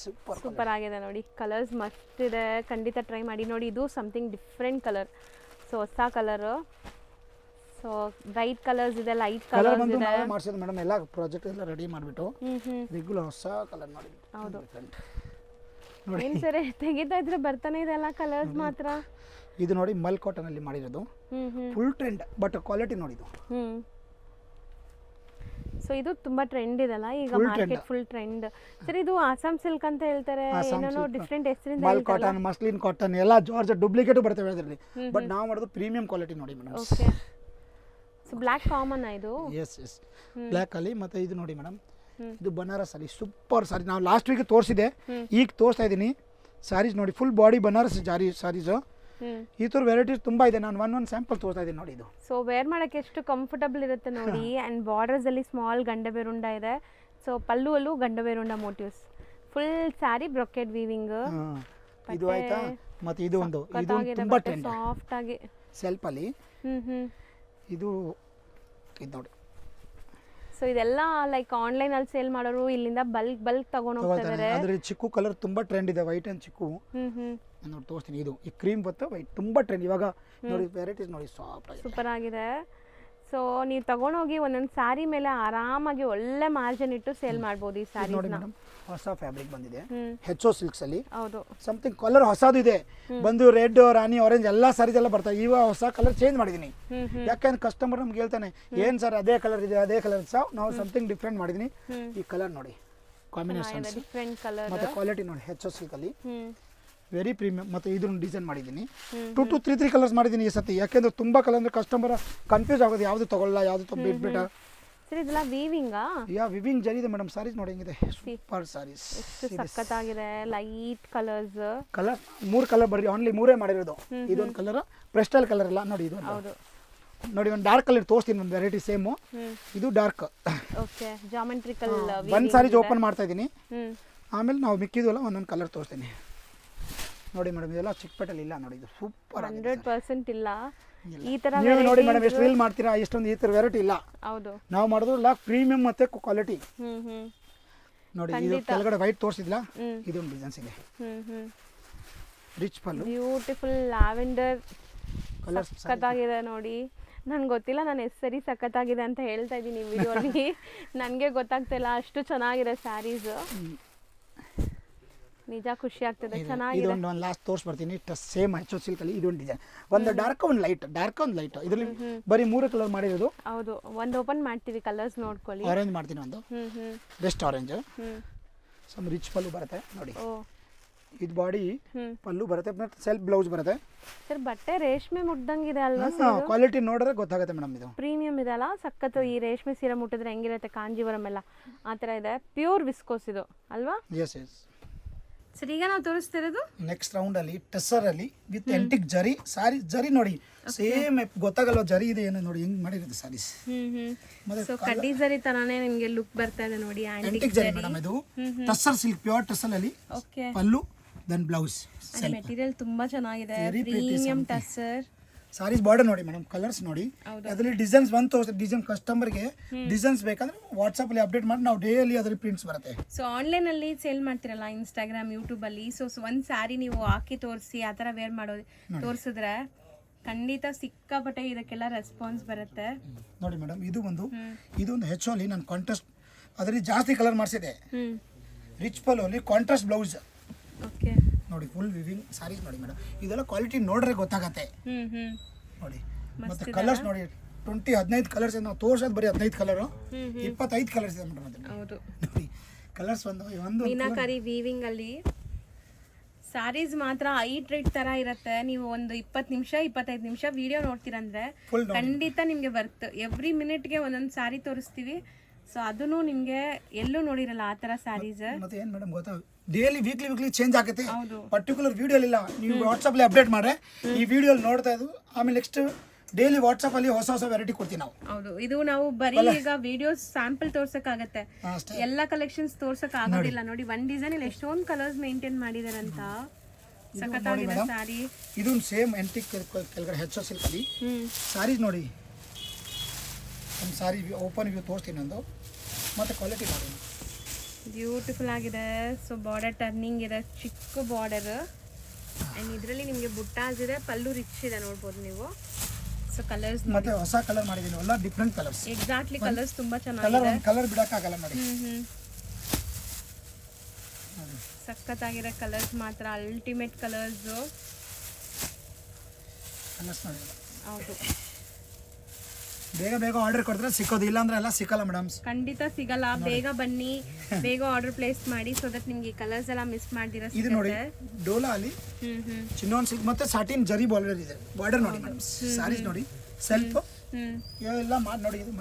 ಸೂಪರ್ ಆಗಿದೆ ನೋಡಿ. ಕಲರ್ಸ್ ಮಸ್ತ್ ಇದೆ, ಖಂಡಿತ ಟ್ರೈ ಮಾಡಿ ನೋಡಿ. ಇದು ಸಮಥಿಂಗ್ ಡಿಫ್ರೆಂಟ್ ಕಲರ್. ಸೊ ಹೊಸ ಕಲರ್. ಸೊ ಬ್ರೈಟ್ ಕಲರ್ಸ್ ಇದೆ, ಲೈಟ್ ಕಲರ್ಸ್ ಇದೆ. ನಾವು ಮಾಡ್ಸಿದ್ವಿ ಮೇಡಮ್, ಎಲ್ಲ ಪ್ರಾಜೆಕ್ಟ್ ಎಲ್ಲ ರೆಡಿ ಮಾಡಿಬಿಟ್ಟು ರೆಗ್ಯುಲರ್ ಹೊಸ ಕಲರ್ ಮಾಡಿ. ಹೌದು ಏನು ಸರಿ ತೆಗಿತಾ ಇದ್ರೆ ಬರ್ತಾನೆ ಇದೆ ಎಲ್ಲ ಕಲರ್ಸ್ ಮಾತ್ರ. ಇದು ನೋಡಿ ಮಲ್ ಕಾಟನ್ ಅಲ್ಲಿ ಮಾಡಿರೋದು, ಫುಲ್ ಟ್ರೆಂಡ್, ಬಟ್ ಕ್ವಾಲಿಟಿ ನೋಡಿ ಇದು. ಸೊ ಇದು ತುಂಬಾ ಟ್ರೆಂಡ್ ಇದೆಲ್ಲ ಈಗ Full market trend. Full trend. Sir ಇದು ಆಸಾಮ್ ಸಿಲ್ಕ್ ಅಂತ ಹೇಳ್ತಾರೆ, ಆಸಾಮ್ ಏನೇನೋ silk. ಡಿಫ್ರೆಂಟ್ ಹೆಸರಿಂದ ಮಲ್ ಹೇಳ್ತಾರಲ್ಲ. ಕಾಟನ್, ಮಸ್ಲಿನ್ ಕಾಟನ್ ಎಲ್ಲ ಜಾರ್ಜ್ ಡೂಪ್ಲಿಕೇಟ್ ಬರ್ತವೆ ಅದರಲ್ಲಿ. ಬಟ್ ನಾವು ಮಾಡೋದು ಪ್ರೀಮಿಯಂ ಕ್ವಾಲಿಟಿ ನೋಡಿ madam. Okay. So black common ಇದು. ಎಸ್ ಬ್ಲ್ಯಾಕ್ ಅಲ್ಲಿ ಮತ್ತೆ ಇದು ನೋಡಿ ಮೇಡಮ್, ಇದು ಬನಾರಸ್ ಅಲ್ಲಿ ಸೂಪರ್ ಸಾರಿ. ನಾವು ಲಾಸ್ಟ್ ವೀಕ್ ತೋರಿಸಿದೆ, ಈಗ ತೋರಿಸ್ತಾ ಇದ್ದೀನಿ ಸ್ಯಾರೀಸ್ ನೋಡಿ. Full body Banaras saris. ಈ ಥರ ವೆರೈಟೀಸ್ ತುಂಬ ಇದೆ. ನಾನು ಒಂದೊಂದು ಸ್ಯಾಂಪಲ್ ತೋರಿಸ್ತಾ ಇದ್ದೀನಿ ನೋಡಿ. ಇದು ಸೊ ವೇರ್ ಮಾಡೋಕ್ಕೆ ಎಷ್ಟು ಕಂಫರ್ಟಬಲ್ ಇರುತ್ತೆ ನೋಡಿ. ಆ್ಯಂಡ್ ಬಾರ್ಡರ್ಸ್ ಅಲ್ಲಿ ಸ್ಮಾಲ್ ಗಂಡಬೇರುಂಡ ಇದೆ. ಸೊ ಪಲ್ಲುವಲ್ಲೂ Gandaberunda motifs. Full sari brocade weaving. ಇದು ಆಯ್ತಾ. ಮತ್ತೆ ಇದು ಒಂದು ಇದು ತುಂಬ ಟ್ರೆಂಡ್ ಸಾಫ್ಟ್ ಆಗಿ ಸೆಲ್ಫ್ ಅಲ್ಲಿ. ಇದು ಇದು ನೋಡಿ. ಸೊ ಇದೆಲ್ಲ ಲೈಕ್ ಆನ್ಲೈನ್ ಅಲ್ಲಿ ಸೇಲ್ ಮಾಡೋರು ಇಲ್ಲಿಂದ ಬಲ್ಕ್ ತಗೊಂಡು ಹೋಗ್ತಾ ಇದ್ದಾರೆ. ಅದ್ರ ಚಿಕ್ಕು ಕಲರ್ ತುಂಬಾ ಟ್ರೆಂಡ್ ಇದೆ, ವೈಟ್ ಅಂಡ್ ಚಿಕ್ಕು. ನೋಡಿ ತೋರಿಸ್ತೀನಿ. ಇದು ಈ ಕ್ರೀಮ್ ಬತ್ತು ವೈಟ್ ತುಂಬಾ ಟ್ರೆಂಡ್ ಇವಾಗ ನೋಡಿ. ವೆರೈಟೀಸ್ ನೋಡಿ ಸಾಫ್ಟ್ ಆಗಿದೆ, ಸೂಪರ್ ಆಗಿದೆ. ಸೊ ನೀವು ತಗೊಂಡೋಗಿ ಒಂದೊಂದು ಸ್ಯಾರಿ ಮೇಲೆ ಆರಾಮಾಗಿ ಒಳ್ಳೆ ಮಾರ್ಜಿನ್ ಇಟ್ಟು ಸೇಲ್ ಮಾಡ್ಬೋದು ಈ ಸ್ಯಾರಿ ನೋಡಿ ಮೇಡಮ್. ಹೊಸ ಫ್ಯಾಬ್ರಿಕ್ ಬಂದಿದೆ HO ಸಿಲ್ಕ್ಸ್ ಅಲ್ಲಿ. ಹೌದು. ಸಮಥಿಂಗ್ ಕಲರ್ ಹೊಸದು ಇದೆ. ಬಂದು ರೆಡ್, ರಾಣಿ, ಆರೆಂಜ್ ಎಲ್ಲ ಸಾರೀಸ್ ಎಲ್ಲ ಬರ್ತಾವೆ. ಇವಾಗ ಹೊಸ ಕಲರ್ ಚೇಂಜ್ ಮಾಡಿದ್ದೀನಿ. ಯಾಕಂದ್ರೆ ಕಸ್ಟಮರ್ ನಮ್ಗೆ ಹೇಳ್ತಾನೆ ಏನ್ ಸರ್ ಅದೇ ಕಲರ್ ಇದೆ, ಅದೇ ಕಲರ್. ನಾವು ಸಮಥಿಂಗ್ ಡಿಫ್ರೆಂಟ್ ಮಾಡಿದೀನಿ. ಈ ಕಲರ್ ನೋಡಿ, ಕಾಂಬಿನೇಷನ್ ಡಿಫ್ರೆಂಟ್ ಕಲರ್ ಮತ್ತೆ ಕ್ವಾಲಿಟಿ ನೋಡಿ. HO ಸಿಲ್ಕ್ ಅಲ್ಲಿ ವೆರಿ ಪ್ರೀಮಿಯಂ. ಮತ್ತೆ ಇದನ್ನು ಡಿಸೈನ್ ಮಾಡಿದ್ದೀನಿ. 2 to 3 ಕಲರ್ಸ್ ಮಾಡಿದ್ದೀನಿ ಈ ಸತಿ. ಯಾಕೆಂದ್ರೆ ತುಂಬಾ ಕಲರ್ ಅಂದ್ರೆ ಕಸ್ಟಮರ್ ಕನ್ಫ್ಯೂಸ್ ಆಗೋದು, ಯಾವ್ದು ತಗೊಳ್ಳಲ್ಲ ಯಾವ್ದು ಬಿಟ್ಬಿಟ್ಟ. ಸರ್ ಇದೆಲ್ಲ ವೀವಿಂಗಾ? ವಿವಿಂಗ್ ಜರಿ ಇದೆ ಮೇಡಮ್. ಸಾರೀಸ್ ನೋಡಿ ಹೆಂಗಿದೆ, ಸೂಪರ್ ಸಾರೀಸ್. ಎಷ್ಟು ಸಖತ್ತಾಗಿದೆ. Light colours. ಕಲರ್ 3 ಕಲರ್ ಬರೀ ಓನ್ಲಿ 3 ಮಾಡಿರೋದು. ಇದೊಂದು ಕಲರ್ ಪ್ರೆಸ್ಟಲ್ ಕಲರ್ ಎಲ್ಲ ನೋಡಿ. ಇದು ಹೌದು ನೋಡಿ, ಒಂದು ಡಾರ್ಕ್ ಕಲರ್ ತೋರಿಸ್ತೀನಿ. ಒಂದು ವೆರೈಟಿ ಸೇಮು. ಇದು ಡಾರ್ಕ್. ಓಕೆ. ಜಾಮೆಟ್ರಿಕಲ್ ಒಂದು ಸಾರೀಸ್ ಓಪನ್ ಮಾಡ್ತಾ ಇದ್ದೀನಿ. ಆಮೇಲೆ ನಾವು ಮಿಕ್ಕಿದ್ವಲ್ಲ ಒಂದೊಂದು ಕಲರ್ ತೋರಿಸ್ತೀನಿ ನೋಡಿ ಮೇಡಮ್. ಇದೆಲ್ಲ ಚಿಕ್ಕಪೇಟೆಯಲ್ಲಿ ಇಲ್ಲ ನೋಡಿ. ಇದು ಸೂಪರ್ 100% ಇಲ್ಲ ಈ ತರ ನೀವು ನೋಡಿ ಮೇಡಮ್. ಎಷ್ಟು ರೀಲ್ ಮಾಡ್ತೀರಾ, ಇಷ್ಟೊಂದು ಈ ಥರ ವೆರೈಟಿ ಇಲ್ಲ. ಹೌದು. ನಾವು ಮಾಡೋದು ಪ್ರೀಮಿಯಂ ಮತ್ತೆ ಕ್ವಾಲಿಟಿ ನೋಡಿ. ಇದು ಕೆಳಗಡೆ ವೈಟ್ ತೋರಿಸಿದ್ಲಾ, ಇದೊಂದು ಡಿಸೈನ್ಸ್ ಇದೆ. ರಿಚ್ ಪಲ್ಲು, ಬ್ಯೂಟಿಫುಲ್ ಲ್ಯಾವೆಂಡರ್ ಕಲರ್ಸ್ ಸಖತ್ತಾಗಿದೆ ನೋಡಿ. ನನ್ಗೆ ಗೊತ್ತಿಲ್ಲ ನಾನು ಎಷ್ಟು ಸರಿ ಸಖತ್ತಾಗಿದೆ ಅಂತ ಹೇಳ್ತಾ ಇದ್ದೀನಿ ವಿಡಿಯೋಲಿ. ನನಗೆ ಗೊತ್ತಾಗ್ತಿಲ್ಲ, ಅಷ್ಟು ಚೆನ್ನಾಗಿದೆ ಸ್ಯಾರೀಸ್. ನಿಜ ಖುಷಿ ಆಗ್ತದೆ, ಚೆನ್ನಾಗಿದೆ. ಇದೊಂದು ಒಂದು ಲಾಸ್ಟ್ ತೋರಿಸ್ಬರ್ತೀನಿ. ಸೇಮ್ HO ಸಿಲ್ಕ್ ಅಲ್ಲಿ ಇದೊಂದು ಡಿಸೈನ್. ಒಂದು ಡಾರ್ಕ್, ಒಂದು ಲೈಟ್, ಡಾರ್ಕ್ ಒಂದು ಲೈಟ್. ಇದರಲ್ಲಿ ಬರೀ 3 ಕಲರ್ ಮಾಡಿರೋದು. ಹೌದು. ಒಂದು ಓಪನ್ ಮಾಡ್ತೀವಿ, ಕಲರ್ಸ್ ನೋಡ್ಕೊಳ್ಳಿ. ಆರೆಂಜ್ ಮಾಡ್ತೀನಿ ಒಂದು, ಬೆಸ್ಟ್ ಆರೆಂಜ್. ಸಮ್ ರಿಚ್ ಪಲ್ಲು ಬರುತ್ತೆ ನೋಡಿ. ಇದು ಬಾಡಿ ಪಲ್ಲು ಬರುತ್ತೆ, ಮತ್ತೆ ಸೆಲ್ಫ್ ಬ್ಲೌಸ್ ಬರುತ್ತೆ. ಸರ್ ಬಟ್ಟೆ ರೇಷ್ಮೆ ಮುಟ್ದಂಗಿದೆ ಅಲ್ವಾ? ಕ್ವಾಲಿಟಿ ನೋಡಿದ್ರೆ ಗೊತ್ತಾಗುತ್ತೆ ಮೇಡಮ್. ಇದು ಪ್ರೀಮಿಯಂ ಇದೆ ಅಲ್ಲ, ಸಖತ್ತು. ಈ ರೇಷ್ಮೆ ಸೀರೆ ಮುಟ್ಟಿದ್ರೆ ಹೆಂಗಿರುತ್ತೆ, ಕಾಂಜೀವರಂ ಎಲ್ಲ ಆ ಥರ ಇದೆ. ಪ್ಯೂರ್ ವಿಸ್ಕೋಸ್ ಇದು ಅಲ್ವಾ? S S. ಸರ್ ಈಗ ನಾವು ತೋರಿಸ್ತಿರೋದು ನೆಕ್ಸ್ಟ್ ರೌಂಡ್ ಅಲ್ಲಿ ಟೆಸರ್ ಅಲ್ಲಿ ವಿತ್ ಎಂಟಿಕ್ ಜರಿ ಸಾರಿ. ಜರಿ ನೋಡಿ ಸೇಮ್ ಗೊತ್ತಾಗಲ್ವ ಜರಿ ಇದೆ ಏನು ನೋಡಿ ಹೆಂಗ್ ಮಾಡಿರುತ್ತೆ ಸಾರೀಸ್. ಸೊ ಕಡ್ಡಿ ಜರಿ ತರಾನೇ ನಿಮಗೆ ಲುಕ್ ಬರ್ತಾ ಇದೆ ನೋಡಿ. ಎಂಟಿಕ್ ಜರಿ ಮೇಡಮ್. ಇದು ಟೆಸರ್ ಸಿಲ್ಕ್, ಪ್ಯೂರ್ ಟೆಸರ್ ಅಲ್ಲಿ. ಓಕೆ. ಪಲ್ಲು ದೆನ್ ಬ್ಲೌಸ್. ಮೆಟೀರಿಯಲ್ ತುಂಬಾ ಚೆನ್ನಾಗಿದೆ, ಪ್ರೀಮಿಯಂ ಟೆಸರ್. ಸಾರೀಸ್ ಬಾರ್ಡರ್ ನೋಡಿ ಮೇಡಮ್, ಕಲರ್ಸ್ ನೋಡಿ. ಅದರಲ್ಲಿ ಡಿಸೈನ್ಸ್ ಬಂತು. ಡಿಸೈನ್ ಕಸ್ಟಮರ್ಗೆ ಡಿಸೈನ್ಸ್ ಬೇಕಂದ್ರೆ ವಾಟ್ಸಪ್ ಅಲ್ಲಿ ಅಪ್ಡೇಟ್ ಮಾಡಿ ನಾವು ಡೈಲಿ ಅದರಲ್ಲಿ ಪ್ರಿಂಟ್ಸ್ ಬರುತ್ತೆ. ಸೊ ಆನ್ಲೈನ್ ಅಲ್ಲಿ ಸೇಲ್ ಮಾಡ್ತಿರಲ್ಲ, ಇನ್ಸ್ಟಾಗ್ರಾಮ್, ಯೂಟ್ಯೂಬ್ ಅಲ್ಲಿ. ಸೊ ಒಂದು ಸ್ಯಾರಿ ನೀವು ಹಾಕಿ ತೋರಿಸಿ ಆ ಥರ ವೇರ್ ಮಾಡೋದು ತೋರಿಸಿದ್ರೆ ಖಂಡಿತ ಸಿಕ್ಕಾಪಟ್ಟೆ ಇದಕ್ಕೆಲ್ಲ ರೆಸ್ಪಾನ್ಸ್ ಬರುತ್ತೆ ನೋಡಿ ಮೇಡಮ್. ಇದೊಂದು HO ಅಲ್ಲಿ ನಾನು ಕಾಂಟ್ರಾಸ್ಟ್ ಅದರಲ್ಲಿ ಜಾಸ್ತಿ ಕಲರ್ ಮಾಡಿಸಿದೆ. ರಿಚ್ ಪಲ್ಲು ಅಲ್ಲಿ ಕಾಂಟ್ರಾಸ್ಟ್ ಬ್ಲೌಸ್. ಓಕೆ ನೋಡಿ ಫುಲ್ ವಿವಿಂಗ್ ಸಾರೀಸ್ ನೋಡಿ ಮೇಡಮ್. ಇದೆಲ್ಲ ಕ್ವಾಲಿಟಿ ನೋಡ್ರೆ ಗೊತ್ತಾಗತ್ತೆ ನೋಡಿ. ಮತ್ತೆ ಕಲರ್ಸ್ ನೋಡಿ, 15 ಕಲರ್ಸ್. ನಾವು ತೋರ್ಸೋದು ಬರೀ 15 ಕಲರು, 25 ಕಲರ್ಸ್ ಇದೆ ಮೇಡಮ್. ಹೌದು ನೋಡಿ ಕಲರ್ಸ್ ಒಂದು ಮೀನಾಕಾರಿ ವೀವಿಂಗ್ ಅಲ್ಲಿ ಸಾರೀಸ್ ಮಾತ್ರ ಹೈಟ್ ತರ ಇರುತ್ತೆ. ನೀವು ಒಂದು 20 ನಿಮಿಷ 25 ನಿಮಿಷ ವಿಡಿಯೋ ನೋಡ್ತೀರಂದ್ರೆ ಖಂಡಿತ ನಿಮ್ಗೆ ಬರ್ತು. ಎವ್ರಿ ಮಿನಿಟ್ಗೆ ಒಂದೊಂದು ಸಾರಿ ತೋರಿಸ್ತೀವಿ. ಸೊ ಅದನ್ನು ನಿಮ್ಗೆ ಎಲ್ಲೂ ನೋಡಿರಲ್ಲ ಆ ತರ ಸ್ಯಾರೀಸ್. ಮತ್ತೆ ಏನ್ ಮೇಡಮ್ ಗೊತ್ತಾ, ಡೈಲಿ ವೀಕ್ಲಿ ಚೇಂಜ್ ಆಗುತ್ತೆ. ಪರ್ಟಿಕ್ಯುಲರ್ ವಿಡಿಯೋ ಇಲ್ಲ, ನೀವು ವಾಟ್ಸಪ್ ಅಲ್ಲಿ ಅಪ್ಡೇಟ್ ಮಾಡ್ರೆ ಈ ವಿಡಿಯೋ ನೋಡ್ತಾ ಇದ್ದು. ಆಮೇಲೆ ನೆಕ್ಸ್ಟ್ ಡೈಲಿ ವಾಟ್ಸಪ್ ಅಲ್ಲಿ ಹೊಸ ವೆರೈಟಿ ಕೊಡ್ತೀವಿ ನಾವು. ಹೌದು. ಇದು ನಾವು ಬರೀ ಈಗ ವಿಡಿಯೋಸ್ ಸ್ಯಾಂಪಲ್ ತೋರ್ಸಕ್ಕಾಗತ್ತೆ, ಎಲ್ಲ ಕಲೆಕ್ಷನ್ಸ್ ತೋರ್ಸಕ್ ಆಗೋದಿಲ್ಲ. ನೋಡಿ ಒಂದ್ ಡಿಸೈನ್ ಇಲ್ಲಿ ಎಷ್ಟೊಂದು ಕಲರ್ಸ್ ಮೇಂಟೈನ್ ಮಾಡಿದಾರೆ ಅಂತ. ಸಖತ್ತಾಗಿದೆ ಸಾರಿ. ಇದು ಸೇಮ್ ಎಂಟಿಕ್ ಕೆಳಗಡೆ HO ಸಿಲ್ಕ್ ಅಲ್ಲಿ ಸಾರೀಸ್ ನೋಡಿ. ಒಂದು ಸಾರಿ ಓಪನ್ ವ್ಯೂ ತೋರಿಸ್ತೀನಿ ಒಂದು. ಮತ್ತೆ ಕ್ವಾಲಿಟಿ ನೋಡಿ ಬ್ಯೂಟಿಫುಲ್ ಆಗಿದೆ. ಸೊ ಬಾರ್ಡರ್ ಟರ್ನಿಂಗ್ ಇದೆ, ಚಿಕ್ಕ ಬಾರ್ಡರ್. ಆ್ಯಂಡ್ ಇದರಲ್ಲಿ ನಿಮಗೆ ಬುಟ್ಟಾಸ್ ಇದೆ, ಪಲ್ಲು ರಿಚ್ ಇದೆ ನೋಡ್ಬೋದು ನೀವು. ಸೊ ಕಲರ್ಸ್ ಮತ್ತೆ ಹೊಸ ಕಲರ್ ಮಾಡಿದ್ದೀನಿ, ಎಲ್ಲ ಡಿಫ್ರೆಂಟ್ ಕಲರ್ಸ್. ಎಕ್ಸಾಕ್ಟ್ಲಿ ಕಲರ್ಸ್ ತುಂಬಾ ಚೆನ್ನಾಗಿದೆ. ಕಲರ್ ಬಿಡಕ್ಕಾಗಲ್ಲ ನೋಡಿ. ಸಖತ್ತಾಗಿದೆ ಕಲರ್ಸ್ ಮಾತ್ರ, ಅಲ್ಟಿಮೇಟ್ ಕಲರ್ಸ್. ಕಲರ್ಸ್ ನೋಡಿ. ಹೌದು. ಬೇಗ ಬೇಗ ಆರ್ಡರ್ ಕೊಡ್ತಾರೆ ಸಿಕ್ಕೋದು, ಇಲ್ಲ ಅಂದ್ರೆ ಎಲ್ಲ ಸಿಕ್ಕಲ್ಲ ಮೇಡಮ್ಸ್. ಖಂಡಿತ ಸಿಗಲ್ಲ. ಬೇಗ ಬನ್ನಿ, ಬೇಗ ಆರ್ಡರ್ ಪ್ಲೇಸ್ ಮಾಡಿ, ಸೊ ದಟ್ ನಿಮ್ಗೆ ಕಲರ್ಸ್ ಎಲ್ಲ ಮಿಸ್ ಮಾಡ್ದಿರ. ಇದು ನೋಡಿ ಡೋಲಾ ಅಲ್ಲಿ ಚಿನ್ನೋನ್ ಸಿಲ್ಕ್ ಮತ್ತೆ ಸಾಟಿನ್ ಜರಿ ಬಾರ್ಡರ್ ಇದೆ. ಬಾರ್ಡರ್ ನೋಡಿ ಮೇಡಮ್ಸ್. ಸಾರೀಸ್ ನೋಡಿ ಸೆಲ್ಫ್ ಎಲ್ಲ ನೋಡಿ ಇದು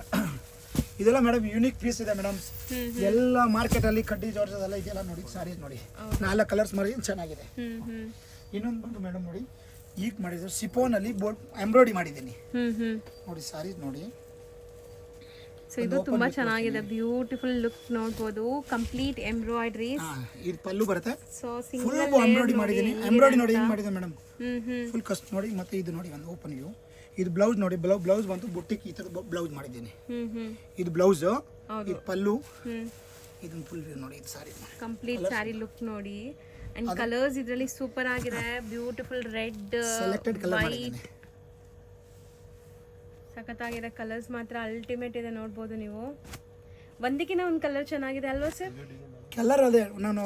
ಇದೆಲ್ಲ ಮೇಡಮ್ ಯೂನಿಕ್ ಪೀಸ್ ಇದೆ ಮೇಡಮ್ಸ್. ಎಲ್ಲ ಮಾರ್ಕೆಟ್ ಅಲ್ಲಿ ಕಡ್ಡಿ ಜಾರ್ಜಸ್ ಎಲ್ಲ ಇದೆಲ್ಲ ನೋಡಿ. ಸಾರೀಸ್ ನೋಡಿ 4 ಕಲರ್ಸ್ ಮಾಡಿ ಚೆನ್ನಾಗಿದೆ. ಇನ್ನೊಂದು ಬಂದು ಮೇಡಮ್ ನೋಡಿ ಈಗ ಮಾಡಿದ್ರು ಸಿಫೋನ್ ಅಲ್ಲಿ ಎಂಬ್ರಾಯ್ಡಿ ಮಾಡಿದ್ದೀನಿ ನೋಡಿ. ಸಾರೀಸ್ ನೋಡಿ. ಸೊ ಇದು ತುಂಬಾ ಚೆನ್ನಾಗಿದೆ, ಬ್ಯೂಟಿಫುಲ್ ಲುಕ್ ನೋಡಬಹುದು. Complete embroidery. ಇದು ಪಲ್ಲು ಬರುತ್ತೆ. ಸೊ ಫುಲ್ ಎಂಬ್ರಾಯ್ಡಿ ಮಾಡಿದ್ದೀನಿ. ಎಂಬ್ರಾಯ್ಡಿ ನೋಡಿ ಹೆಂಗ್ ಮಾಡಿದೆ ಮೇಡಮ್, ಫುಲ್ ಕಸ್ಟ್ ನೋಡಿ. ಮತ್ತೆ ಇದು ನೋಡಿ ಒಂದು ಓಪನ್ ವ್ಯೂ. ಇದು ಬ್ಲೌಸ್ ನೋಡಿ, ಬ್ಲೌಸ್ ಬಂತು ಬುಟ್ಟಿಕ್ ಈ ತರ ಬ್ಲೌಸ್ ಮಾಡಿದ್ದೀನಿ. ಇದು ಬ್ಲೌಸ್, ಇದು ಪಲ್ಲು, ಇದನ್ನ ಫುಲ್ ವ್ಯೂ ನೋಡಿ. ಇದು ಸಾರಿ ಕಂಪ್ಲೀಟ್ ಸಾರಿ ಲುಕ್ ನೋಡಿ. ಅಂಡ್ ಕಲರ್ಸ್ ಇದರಲ್ಲಿ ಸೂಪರ್ ಆಗಿದೆ. ಬ್ಯೂಟಿಫುಲ್ ರೆಡ್, ಸೆಲೆಕ್ಟೆಡ್ ಕಲರ್ ಮಾಡಿದ್ದೀನಿ. ಸಖತ್ತಾಗಿದೆ ಕಲರ್ಸ್ ಮಾತ್ರ ಅಲ್ಟಿಮೇಟ್ ಇದೆ ನೋಡ್ಬೋದು ನೀವು. ಒಂದಕ್ಕಿಂತ ಒಂದು ಕಲರ್ ಚೆನ್ನಾಗಿದೆ ಅಲ್ವಾ ಸರ್? ಕಲರ್ ಅದೇ ನಾನು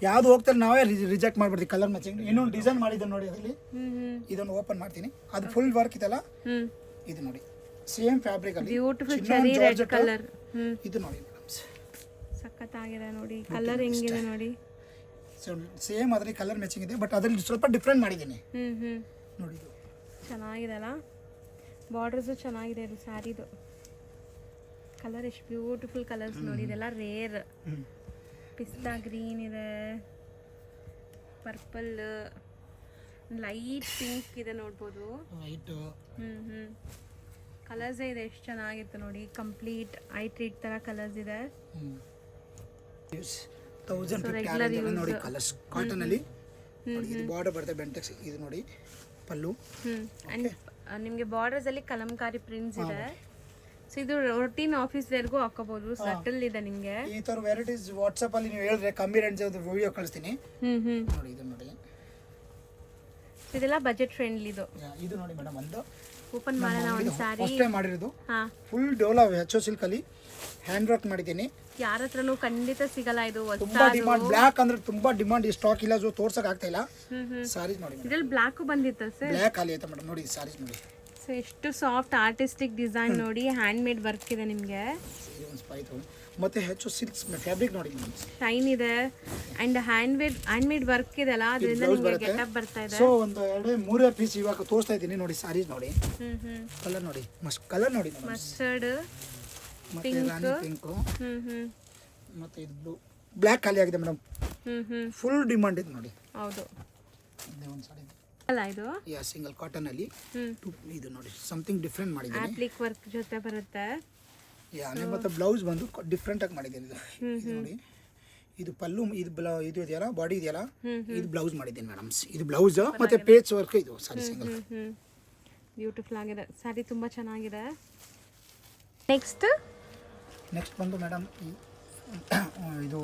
ಯಾವ್ದು ಹೋಗ್ತಾರೆ ನಾವೇ ರಿಜೆಕ್ಟ್ ಮಾಡ್ಬಿಡ್ತೀವಿ ಕಲರ್ ಮ್ಯಾಚಿಂಗ್. ಇನ್ನೊಂದು ಡಿಸೈನ್ ಮಾಡಿದ್ದೆ ನೋಡಿ ಅದರಲ್ಲಿ. ಇದನ್ನು ಓಪನ್ ಮಾಡ್ತೀನಿ. ಅದು ಫುಲ್ ವರ್ಕ್ ಇದೆಲ್ಲ. ಇದು ನೋಡಿ ಸೇಮ್ ಫ್ಯಾಬ್ರಿಕ್ ಅಲ್ಲಿ ಬ್ಯೂಟಿಫುಲ್ ಚೆರಿ ರೆಡ್ ಕಲರ್. ಇದು ನೋಡಿ ಮೇಡಮ್ ಸಖತ್ತಾಗಿದೆ ನೋಡಿ. ಕಲರ್ ಹೆಂಗಿದೆ ನೋಡಿ. ಸೇಮ್ ಅದರಲ್ಲಿ ಕಲರ್ ಮ್ಯಾಚಿಂಗ್ ಇದೆ, ಬಟ್ ಅದರಲ್ಲಿ ಸ್ವಲ್ಪ ಡಿಫ್ರೆಂಟ್ ಮಾಡಿದ್ದೀನಿ ನೋಡಿ. ಇದು ಚೆನ್ನಾಗಿದೆ ಅಲ್ಲ, ಬಾರ್ಡರ್ಸು ಚೆನ್ನಾಗಿದೆ. ಇದು ಸ್ಯಾರಿದು ಕಲರ್ ಎಷ್ಟು ಬ್ಯೂಟಿಫುಲ್ ಕಲರ್ಸ್ ನೋಡಿ. ಇದೆಲ್ಲ ರೇರ್. ಪಿಸ್ತಾ ಗ್ರೀನ್ ಇದೆ, ಪರ್ಪಲ್, ಲೈಟ್ ಪಿಂಕ್ ಇದೆ ನೋಡ್ಬೋದು. ಕಲರ್ಸ್ ಇದೆ ಎಷ್ಟು ಚೆನ್ನಾಗಿತ್ತು ನೋಡಿ. ಕಂಪ್ಲೀಟ್ ಐ ಟ್ರೀಟ್ ತರ ಕಲರ್ಸ್ ಇದೆ. 1050 ನೋಡಿ ಕಲರ್ಸ್ ಕಾಟನ್ ಅಲ್ಲಿ ನೋಡಿ. ಇದು ಬಾರ್ಡರ್ ಬರುತ್ತೆ ಬೆಂಟೆಕ್ಸ್. ಇದು ನೋಡಿ ಪಲ್ಲು. ಅಂಡ್ ನಿಮಗೆ ಬಾರ್ಡರ್ಸ್ ಅಲ್ಲಿ ಕಲಂಕಾರಿ ಪ್ರಿಂಟ್ಸ್ ಇದೆ. ಸೊ ಇದು ರೊಟೀನ್ ಆಫೀಸ್ ವೇರ್ಗೂ ಹಾಕೋಬಹುದು. ಸಟಲ್ ಇದೆ ನಿಮಗೆ. ಈ ತರ ವೆರೈಟೀಸ್ ವಾಟ್ಸ್ಆಪ್ ಅಲ್ಲಿ ನೀವು ಹೇಳಿದ್ರೆ ಕಮ್ಮಿ ರೇಂಜ್ ಒಂದು ವಿಡಿಯೋ ಕಳಿಸ್ತೀನಿ ನೋಡಿ. ಇದು ನೋಡಿ ಇದೆಲ್ಲ ಬಜೆಟ್ ಫ್ರೆಂಡ್ಲಿ. ಇದು ನೋಡಿ ಮೇಡಮ್ ಒಂದು ಓಪನ್ ಮಾಡೋಣ ಒಂದು ಸಾರಿ. ಫಸ್ಟ್ ಟೈಮ್ ಮಾಡಿರೋದು. ಫುಲ್ ಡೋಲಾ ಹೆಚ್ಚೋ ಸಿಲ್ಕ್ ಅಲ್ಲಿ ಹ್ಯಾಂಡ್ ವರ್ಕ್ ಮಾಡಿದ್ದೀನಿ. ಯಾರ ಹತ್ರನೂ ಖಂಡಿತ ಸಿಗಲ್ಲ. ಇದು ತುಂಬಾ ಡಿಮಾಂಡ್. ಬ್ಲಾಕ್ ಅಂದ್ರೆ ತುಂಬಾ ಡಿಮಾಂಡ್. ಈ ಸ್ಟಾಕ್ ಇಲ್ಲ, ಸೊ ತೋರ್ಸಕ್ ಆಗ್ತಾ ಇಲ್ಲ. ಸಾರೀಸ್ ನೋಡಿ ಇದ್ರಲ್ಲಿ ಬ್ಲಾಕ್ ಬಂದಿತ್ತ ಸರ್? ಬ್ಲಾಕ್ ಅಲ್ಲಿ ಐತೆ ಮೇಡಮ್ ನೋಡಿ. ಸಾರೀಸ್ ನೋಡಿ. ಸೊ ಎಷ್ಟು ಸಾಫ್ಟ್ ಆರ್ಟಿಸ್ಟಿಕ್ ಡಿಸೈನ್ ನೋಡಿ. ಹ್ಯಾಂಡ್ ಮೇಡ್ ವರ್ಕ್ ಇದೆ ನಿಮಗೆ. ಮತ್ತೆ ಹೆಚ್ಚು ಸಿಲ್ಕ್ಸ್ ಫ್ಯಾಬ್ರಿಕ್ ನೋಡಿ ಮೇಡಮ್. ಶೈನ್ ಇದೆ ಅಂಡ್ ಹ್ಯಾಂಡ್ ಮೇಡ್ ವರ್ಕ್ ಇದೆ ಅಲ್ಲ, ಅದರಿಂದ ನಿಮಗೆ ಗೆಟಪ್ ಬರ್ತಾ ಇದೆ. ಸೊ ಒಂದು 2-3 ಪೀಸ್ ಇವಾಗ ತೋರಿಸ್ತಾ ಇದ್ದೀನಿ ನೋಡಿ. ಸಾರೀಸ್ ನೋಡಿ. ಕಲರ್ ನೋಡಿ. ಕಲರ್ ನೋಡಿ. ಮಸ್ಟರ್ಡ್, ಪಿಂಕ್, ಮತ್ತೆ ಇದು ಬ್ಲೂ. ಬ್ಲಾಕ್ ಖಾಲಿ ಆಗಿದೆ ಮೇಡಮ್. ಫುಲ್ ಡಿಮಾಂಡ್ ಇದೆ ನೋಡಿ. ಹೌದು. ಒಂದು ಸಾರಿ ಅಲ್ಲ ಇದು ಸಿಂಗಲ್ ಕಾಟನ್ ಅಲ್ಲಿ. ಇದು ನೋಡಿ ಸಮಥಿಂಗ್ ಡಿಫ್ರೆಂಟ್ ಮಾಡಿದ್ದೀನಿ. ಅಪ್ಲಿಕ್ ವರ್ಕ್ ಜೊತೆ ಬರುತ್ತೆ. ಮತ್ತೆ ಬ್ಲೌಸ್ ಬಂದು ಡಿಫ್ರೆಂಟ್ ಆಗಿ ಮಾಡಿದ್ದೀನಿ. ಇದು ನೋಡಿ. ಇದು ಪಲ್ಲು, ಇದು ಇದೆಯಲ್ಲ ಬಾಡಿ ಇದೆಯಲ್ಲ, ಇದು ಬ್ಲೌಸ್ ಮಾಡಿದ್ದೀನಿ ಮೇಡಮ್. ಇದು ಬ್ಲೌಸ್ ಮತ್ತೆ ಪೇಚ್ ವರ್ಕ್. ಇದು ಸಾರಿ ಸಿಂಗಲ್ ಬ್ಯೂಟಿಫುಲ್ ಆಗಿದೆ ಸಾರಿ, ತುಂಬಾ ಚೆನ್ನಾಗಿದೆ. ನೆಕ್ಸ್ಟ್ ಬಂದು ಮೇಡಮ್ ಇದು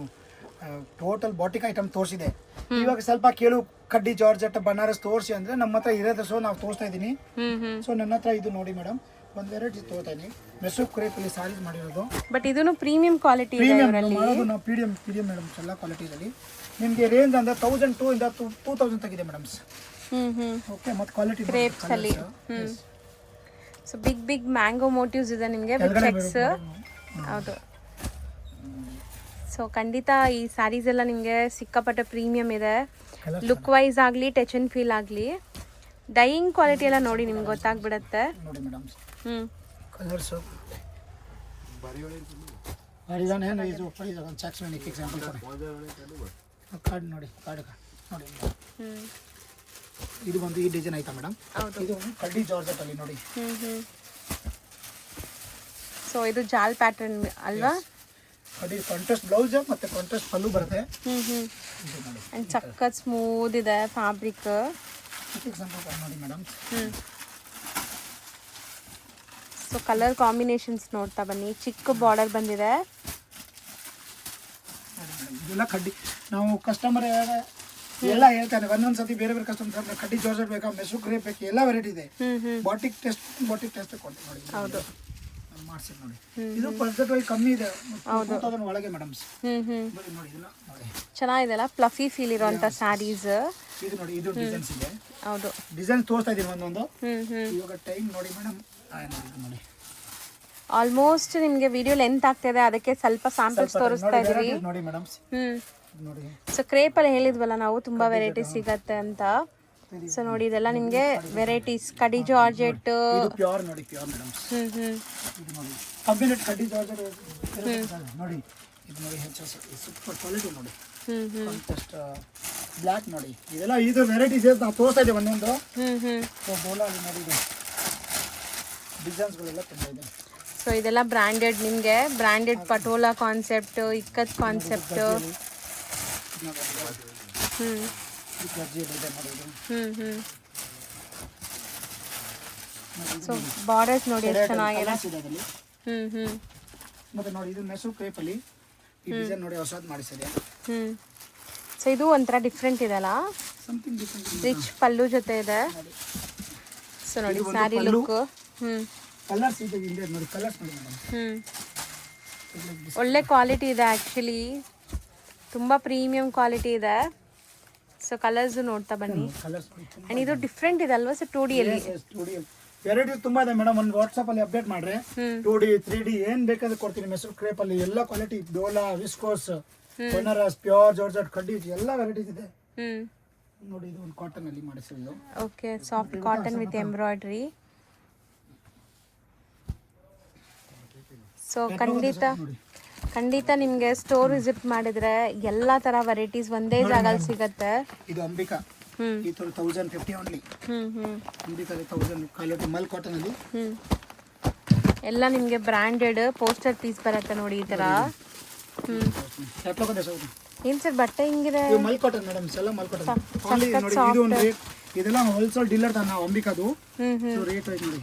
ಟೋಟಲ್ ಬಾಟಿಕ್ ಐಟಮ್ ತೋರಿಸಿದೆ. ಇವಾಗ ಸ್ವಲ್ಪ ಕೇಳು ಕಡ್ಡಿ ಜಾರ್ಜೆಟ್ ಬನಾರಸ್ ತೋರಿಸಿ ಅಂದ್ರೆ ನಮ್ಮ ಹತ್ರ ಇರೋದು. ಸೊ ನಾವು ತೋರಿಸ್ತಾ ಇದ್ದೀನಿ. ಸೊ ನನ್ನ ಹತ್ರ ಇದು ನೋಡಿ ಮೇಡಮ್ ಒಂದು ವೆರೈಟಿ ತೋರ್ತಾ ಇದೀನಿ. ಮೆಸು ಕ್ರೇಪ್ ಅಲ್ಲಿ ಸಾರೀಸ್ ಮಾಡಿರೋದು. ಬಟ್ ಇದನ್ನು ಪ್ರೀಮಿಯಂ ಕ್ವಾಲಿಟಿ ಇದೆ. ಮಾಡೋದು ನಾವು ಪೀಡಿಯಂ ಮೇಡಮ್. ಎಲ್ಲ ಕ್ವಾಲಿಟಿ ಇದೆ. ನಿಮಗೆ ರೇಂಜ್ ಅಂದ್ರೆ 1002 ಇಂದ 2000 ತಗಿದೆ ಮೇಡಮ್ಸ್. ಓಕೆ. ಮತ್ತೆ ಕ್ವಾಲಿಟಿ ಕ್ರೇಪ್ಸ್ ಅಲ್ಲಿ. ಸೊ ಬಿಗ್ ಮ್ಯಾಂಗೋ ಮೋಟಿವ್ಸ್ ಇದೆ ನಿಮಗೆ ವಿತ್ ಚೆಕ್ಸ್. ಹೌದು. ಸೊ ಖಂಡಿತ ಈ ಸ್ಯಾರೀಸ್ ಎಲ್ಲ ನಿಮಗೆ ಸಿಕ್ಕಾಪಟ್ಟೆ ಪ್ರೀಮಿಯಂ ಇದೆ. ಲುಕ್ ವೈಸ್ ಆಗಲಿ, ಟಚ್ ಅಂಡ್ ಫೀಲ್ ಆಗಲಿ, ಡೈಯಿಂಗ್ ಕ್ವಾಲಿಟಿ ಎಲ್ಲ ನೋಡಿ ನಿಮ್ಗೆ ಗೊತ್ತಾಗ್ಬಿಡುತ್ತೆ. ನೋಡಿ ಮೇಡಮ್ ಕಲರ್ಸ್ ಹರಿದಾನೆ ಏನು ಇದು ಪ್ರೈಸ್ ಒಂದು ಚೆಕ್ಸ್ ಒಂದು ಎಕ್ಸಾಂಪಲ್ ಕಾರ್ಡ್ ನೋಡಿ. ಕಾರ್ಡ್ ನೋಡಿ. ಇದು ಬಂದು ಈ ಡಿಸೈನ್ ಆಯ್ತಾ ಮೇಡಮ್. ಇದು ಕಡ್ಡಿ ಜಾರ್ಜೆಟ್ ಅಲ್ಲಿ ನೋಡಿ. ಸೊ ಇದು ಜಾಲ್ ಪ್ಯಾಟರ್ನ್ ಅಲ್ವಾ? ಕಡ್ಡಿ ಕಾಂಟ್ರಾಸ್ಟ್ ಬ್ಲೌಸ್ ಮತ್ತೆ ಕಾಂಟ್ರಾಸ್ಟ್ ಪಲ್ಲು ಬರುತ್ತೆ. ಅಂಡ್ ಸಖತ್ ಸ್ಮೂತ್ ಇದೆ ಫ್ಯಾಬ್ರಿಕ್. ಎಕ್ಸಾಂಪಲ್ ನೋಡಿ ಮೇಡಮ್. ಸೊ ಕಲರ್ ಕಾಂಬಿನೇಷನ್ಸ್ ನೋಡ್ತಾ ಬನ್ನಿ. ಚಿಕ್ಕ ಬಾರ್ಡರ್ ಬಂದಿದೆ. ಇದೆಲ್ಲ ಕಡ್ಡಿ ನಾವು ಕಸ್ಟಮರ್ ಎಲ್ಲ ಹೇಳ್ತಾರೆ. ಒಂದೊಂದ್ಸತಿ ಬೇರೆ ಬೇರೆ ಕಸ್ಟಮರ್ ಕಡ್ಡಿ ಜಾರ್ಜೆಟ್ ಬೇಕಾ, ಮೆಸು ಕ್ರೇಪ್ ಬೇಕು, ಎಲ್ಲ ವೆರೈಟಿ ಇದೆ. ಬಾಟಿಕ್ ಟೆಸ್ಟ್ ಕೊಡ್ತೀವಿ ನೋಡಿ. ಹೌದು ಮಾಡ್ಸಿ ನೋಡಿ. ಇದು ಬಜೆಟ್ ವೈಸ್ ಕಮ್ಮಿ ಇದೆ. 2000 ಒಳಗೆ ಮೇಡಮ್ಸ್. ನೋಡಿ ಇದನ್ನ ನೋಡಿ. ಚೆನ್ನಾಗಿದೆ ಅಲ್ಲ, ಫ್ಲಫಿ ಫೀಲ್ ಇರುವಂತ ಸ್ಯಾರೀಸ್. ಇದು ನೋಡಿ. ಇದು ಡಿಸೈನ್ಸ್ ಇದೆ. ಹೌದು. ಡಿಸೈನ್ ತೋರಿಸ್ತಾ ಇದೀನಿ ಒಂದೊಂದು. ಇವಾಗ ಟೈಮ್ ನೋಡಿ ಮೇಡಮ್. ನೋಡಿ ಆಲ್ಮೋಸ್ಟ್ ನಿಮಗೆ ವಿಡಿಯೋ ಲೆಂತ್ ಆಗ್ತಿದೆ, ಅದಕ್ಕೆ ಸ್ವಲ್ಪ ಸ್ಯಾಂಪಲ್ಸ್ ತೋರಿಸ್ತಾ ಇದೀವಿ. ನೋಡಿ ಮೇಡಮ್ಸ್, ಹ್ಮ್. ನೋಡಿ ಸೊ ಕ್ರೇಪಲ್ಲಿ ಹೇಳಿದ್ವಲ್ಲ ನಾವು ತುಂಬಾ ವೆರೈಟೀಸ್ ಸಿಗತ್ತೆ ಅಂತ. ಸೊ ನೋಡಿ ಇದೆಲ್ಲ ನಿಮಗೆ ವೆರೈಟೀಸ್. ಕಡಿ ಜಾರ್ಜೆಟ್. ಇದು ಪ್ಯೂರ್ ನೋಡಿ, ಪ್ಯೂರ್ ಮೇಡಮ್ಸ್. ಇದು ನೋಡಿ ಕಂಬಿನೆಟ್ ಕಡಿ ಜಾರ್ಜೆಟ್ ನೋಡಿ. ಇದು ನೋಡಿ ಸೂಪರ್ ಕ್ವಾಲಿಟಿ ನೋಡಿ. ಜಸ್ಟ್ ಬ್ಲ್ಯಾಕ್ ನೋಡಿ. ಇದೆಲ್ಲ ಇದು ವೆರೈಟೀಸ್ ನಾವು ತೋರಿಸ್ತಾ ಇದ್ದೀವಿ ಒಂದೊಂದು. ಬೋಲಲ್ಲಿ ನೋಡಿ ಇದು ಡಿಸೈನ್ಸ್ಗಳೆಲ್ಲ ತುಂಬ ಇದೆ. ಸೊ ಇದೆಲ್ಲ ಬ್ರ್ಯಾಂಡೆಡ್, ನಿಮಗೆ branded patola concept, ikat concept. So borders ನೋಡಿ ಎಷ್ಟು ಚೆನ್ನಾಗಿದೆ. ಮತ್ತೆ ನೋಡಿ ಇದು ಮೆಸೂರ್ ಕ್ರೇಪಲ್ಲಿ ಈ ಡಿಸೈನ್ ನೋಡಿ ಹೊಸದು ಮಾಡಿಸಿದೆ. ಸೊ ಇದು ಒಂಥರ ಡಿಫ್ರೆಂಟ್ ಇದೆಲ್ಲ, ಸಮಥಿಂಗ್ ಡಿಫರೆಂಟ್. ರಿಚ್ ಪಲ್ಲು ಜೊತೆ ಇದೆ. ಸೊ ನೋಡಿ ಸ್ಯಾರಿ ಲುಕ್. ಕಲರ್ಸ್ ಇದೆ ಇಲ್ಲಿ ನೋಡಿ, ಕಲರ್ಸ್ ನೋಡಿ ಮೇಡಮ್. ಒಳ್ಳೆ ಕ್ವಾಲಿಟಿ ಇದೆ ಆ್ಯಕ್ಚುಲಿ, ತುಂಬ ಪ್ರೀಮಿಯಂ ಕ್ವಾಲಿಟಿ ಇದೆ. ಸೊ ಕಲರ್ಸ್ ನೋಡ್ತಾ ಬನ್ನಿ. ಕಲರ್ಸ್ ಆ್ಯಂಡ್ ಇದು ಡಿಫ್ರೆಂಟ್ ಇದೆ ಅಲ್ವಾ ಸರ್? 2D ಅಲ್ಲಿ ವೆರೈಟೀಸ್ ತುಂಬಾ ಇದೆ ಮೇಡಮ್. ಒಂದು ವಾಟ್ಸಪ್ ಅಲ್ಲಿ ಅಪ್ಡೇಟ್ ಮಾಡ್ರೆ 2D 3D ಏನ್ ಬೇಕಾದ್ರೆ ಕೊಡ್ತೀನಿ. ಮೆಸೂರ್ ಕ್ರೇಪ್ ಅಲ್ಲಿ ಎಲ್ಲ quality, Dhola, viscose, Banaras, pure georgette, ಕಡ್ಡಿ ಎಲ್ಲ ವೆರೈಟೀಸ್ ಇದೆ ನೋಡಿ. ಇದು ಒಂದು ಕಾಟನ್ ಅಲ್ಲಿ ಮಾಡಿಸಿದ್ದು. Okay, soft cotton with embroidery. So ಖಂಡಿತ ನಿಮಗೆ ಸ್ಟೋರ್ ವಿಸಿಟ್ ಮಾಡಿದ್ರೆ ಎಲ್ಲ ತರ ವೆರೈಟೀಸ್ ಒಂದೇ ಜಾಗದಲ್ಲಿ ಸಿಗತ್ತೆ. ಇದು ಅಂಬಿಕಾ, ಈ ತರ 1050 ಓನ್ಲಿ. ಅಂಬಿಕಾ 1000 ಕ್ವಾಲಿಟಿ ಮಲ್ ಕಾಟನ್ ಅಲ್ಲಿ. ಎಲ್ಲ ನಿಮಗೆ ಬ್ರ್ಯಾಂಡೆಡ್ ಪೋಸ್ಟರ್ ಪೀಸ್ ಬರುತ್ತೆ ನೋಡಿ ಈ ತರ. ಏನ್ ಸರ್ ಬಟ್ಟೆ ಹಿಂಗಿದೆ? ಇದು ಮಲ್ ಕಾಟನ್ ಮೇಡಮ್, ಎಲ್ಲ ಮಲ್ ಕಾಟನ್ ಓನ್ಲಿ ನೋಡಿ. ಇದು ಒಂದು ರೇಟ್, ಇದೆಲ್ಲ ಹೋಲ್ಸೇಲ್ ಡೀಲರ್ ತಾನ ಅಂಬಿಕಾದು. ಸೊ ರೇಟ್ ಐತೆ ನೋಡಿ,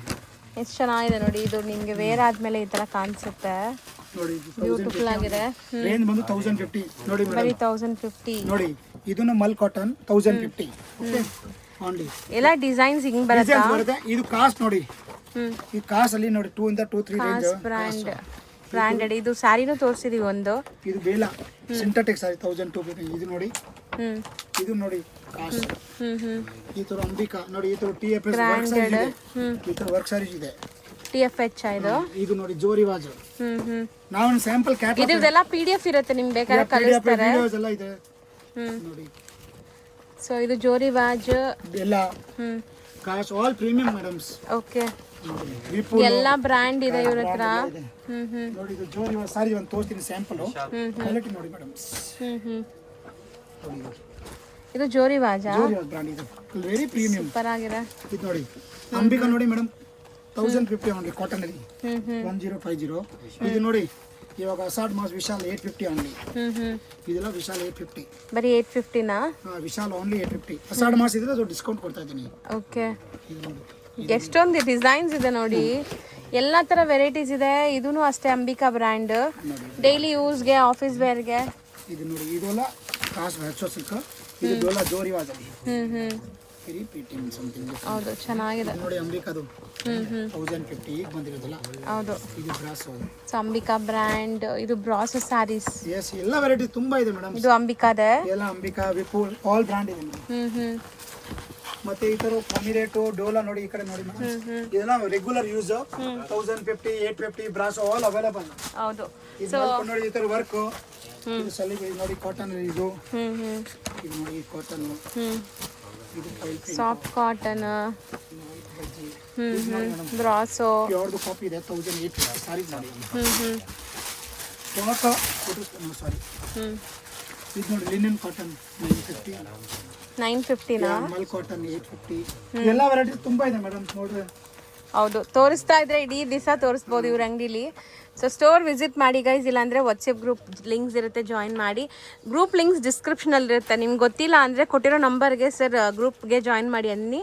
ಎಷ್ಟು ಚೆನ್ನಾಗಿದೆ ನೋಡಿ. ಇದು ನಿಮಗೆ ವೇರ್ ಆದ್ಮೇಲೆ ಈ ತರ ಕಾಣಿಸುತ್ತೆ ನೋಡಿ. ಬ್ಯೂಟಿಫುಲ್ ಆಗಿದೆ. ರೇಂಜ್ ಬಂದು 1050 ನೋಡಿ ಮೇಡಮ್. ಬರೀ 1050 ನೋಡಿ. ಇದನ್ನ ಮಲ್ ಕಾಟನ್ 1050 ಓನ್ಲಿ. ಎಲ್ಲ ಡಿಸೈನ್ಸ್ ಹಿಂಗ್ ಬರುತ್ತೆ. ಇದು ಕಾಸ್ಟ್ ನೋಡಿ, ಈ ಕಾಸ್ಟ್ ಅಲ್ಲಿ ನೋಡಿ 2 ಇಂದ 2 3 ರೇಂಜ್ ಬ್ರಾಂಡೆಡ್. ಇದು ಸ್ಯಾರಿನೂ ತೋರಿಸಿದೀವಿ ಒಂದು. ಇದು ಬೇಲ ಸಿಂಥೆಟಿಕ್ ಸ್ಯಾರಿ 1250. ಇದು ನೋಡಿ, ಇದು ನೋಡಿ ಕಾಸ್ಟ್. ಈ ತರ ಅಂಬಿಕಾ ನೋಡಿ, ಈ ತರ TFS ವರ್ಕ್ ಸ್ಯಾರಿ ಇದೆ. ಈ ತರ ವರ್ಕ್ ಸ್ಯಾರಿ ಇದೆ. TFH ಇದು. ಇದು ನೋಡಿ ಜೋರಿವಾಜ್. ನಾವು ಒಂದು ಸ್ಯಾಂಪಲ್ ಕ್ಯಾಟಲಾಗ್, ಇದೆಲ್ಲ PDF ಇರುತ್ತೆ, ನಿಮ್ಗೆ ಬೇಕಾದ್ರೆ ಕಳಿಸ್ತಾರೆ. ವಿಡಿಯೋಸ್ ಎಲ್ಲ ಇದೆ ನೋಡಿ. ಸೊ ಇದು ಜೋರಿವಾಜ್ ಎಲ್ಲ cost all premium madams. Okay, ಎಲ್ಲ ಬ್ರ್ಯಾಂಡ್ ಇದೆ ಇವ್ರ ಹತ್ರ. ನೋಡಿ ಇದು ಜೋರಿವಾಜ್ ಸಾರಿ ಒಂದು ತೋರಿಸ್ತೀನಿ ಸ್ಯಾಂಪಲ್. ಕ್ವಾಲಿಟಿ ನೋಡಿ ಮೇಡಮ್ಸ್. ಇದು ಜೋರಿವಾಜಾ? ಜೋರಿವಾಜ್ ಬ್ರ್ಯಾಂಡ್ ಇದು, ವೆರಿ ಪ್ರೀಮಿಯಂ, ಸೂಪರ್ ಆಗಿದೆ. ಇದು ನೋಡಿ ಅಂಬಿಕಾ ನೋಡಿ ಮೇಡಮ್ 1050 ಓನ್ಲಿ ಕಾಟನ್ ಅಲ್ಲಿ 1050. ಇದು ನೋಡಿ ಇವಾಗ ಅಸಾಡ್ ಮಾಸ್ ವಿಶಾಲ್ 850 ಓನ್ಲಿ. ಇದೆಲ್ಲ ವಿಶಾಲ್ 850. ಬರೀ 850 ನಾ? ವಿಶಾಲ್ ಓನ್ಲಿ 850. ಅಸಾಡ್ ಮಾಸ್ ಇದ್ರೆ ಅದು ಡಿಸ್ಕೌಂಟ್ ಕೊಡ್ತಾ ಇದ್ದೀನಿ. ಓಕೆ, ಎಷ್ಟೊಂದು ಡಿಸೈನ್ಸ್ ಇದೆ ನೋಡಿ, ಎಲ್ಲ ತರ ವೆರೈಟೀಸ್ ಇದೆ. ಇದೂ ಅಷ್ಟೇ ಅಂಬಿಕಾ ಬ್ರ್ಯಾಂಡ್, ಡೈಲಿ ಯೂಸ್ಗೆ, ಆಫೀಸ್ ವೇರ್ಗೆ. ಇದು ನೋಡಿ, ಇದೆಲ್ಲ ಕಾಸ್ಟ್ ಹೆಚ್ಚು ಸಿಕ್ಕ. ಇದು ಡೋಲಾ ಜೋರಿವಾಜ್ ಅಲ್ಲಿ. Very premium something. ಹೌದು, ಚೆನ್ನಾಗಿದೆ ನೋಡಿ. ಅಂಬಿಕಾದು 1050 ಈಗ ಬಂದಿರೋದಲ್ಲ. ಹೌದು, ಇದು ಬ್ರಾಸೋ. So Ambika brand. ಇದು ಬ್ರಾಸೋ ಸ್ಯಾರೀಸ್. ಎಸ್, ಎಲ್ಲ ವೆರೈಟಿ ತುಂಬಾ ಇದೆ ಮೇಡಮ್. ಇದು ಅಂಬಿಕಾದೆ, ಎಲ್ಲ ಅಂಬಿಕಾ, ವಿಪುಲ್, ಆಲ್ ಬ್ರ್ಯಾಂಡ್ ಇದೆ ಮೇಡಮ್. ಮತ್ತೆ ಈ ತರ ಕಾಮಿರೇಟು, ಡೋಲಾ ನೋಡಿ, ಈ ಕಡೆ ನೋಡಿ ಮೇಡಮ್. ಇದೆಲ್ಲ regular use 1050 850 brasso all available. ಹೌದು. ಸೊ ನೋಡಿ ಈ ತರ ವರ್ಕ್. ಇದು ಸಲಿಗೆ ನೋಡಿ ಕಾಟನ್. ಇದು ಇದು ನೋಡಿ ಕಾಟನ್. ಇದು ಸಾಫ್ಟ್ ಕಾಟನ್, ಬ್ರಾಸೋ. ಪ್ಯೂರ್ದು ಕಾಪಿ ಇದೆ 1850 ಸಾರಿ ನೋಡಿ. ಸಾರಿ ಇದು ನೋಡಿ ಲಿನನ್ ಕಾಟನ್ 950 ನಾ? ಮಲ್ ಕಾಟನ್ 850. ಎಲ್ಲ ವೆರೈಟಿ ತುಂಬಾ ಇದೆ ಮೇಡಮ್ ನೋಡ್ರಿ. ಹೌದು, ತೋರಿಸ್ತಾ ಇದ್ರೆ ಇಡೀ ದಿವಸ ತೋರಿಸ್ಬೋದು ಇವ್ರ ಅಂಗಡಿಲಿ. ಸೊ ಸ್ಟೋರ್ ವಿಸಿಟ್ ಮಾಡಿ ಗೈಸ್, ಇಲ್ಲಾಂದರೆ ವಾಟ್ಸಪ್ ಗ್ರೂಪ್ ಲಿಂಕ್ಸ್ ಇರುತ್ತೆ, ಜಾಯಿನ್ ಮಾಡಿ. ಗ್ರೂಪ್ ಲಿಂಕ್ಸ್ ಡಿಸ್ಕ್ರಿಪ್ಷನಲ್ಲಿ ಇರುತ್ತೆ. ನಿಮ್ಗೆ ಗೊತ್ತಿಲ್ಲ ಅಂದರೆ ಕೊಟ್ಟಿರೋ ನಂಬರ್ಗೆ ಸರ್ ಗ್ರೂಪ್ಗೆ ಜಾಯಿನ್ ಮಾಡಿ ಅನ್ನಿ,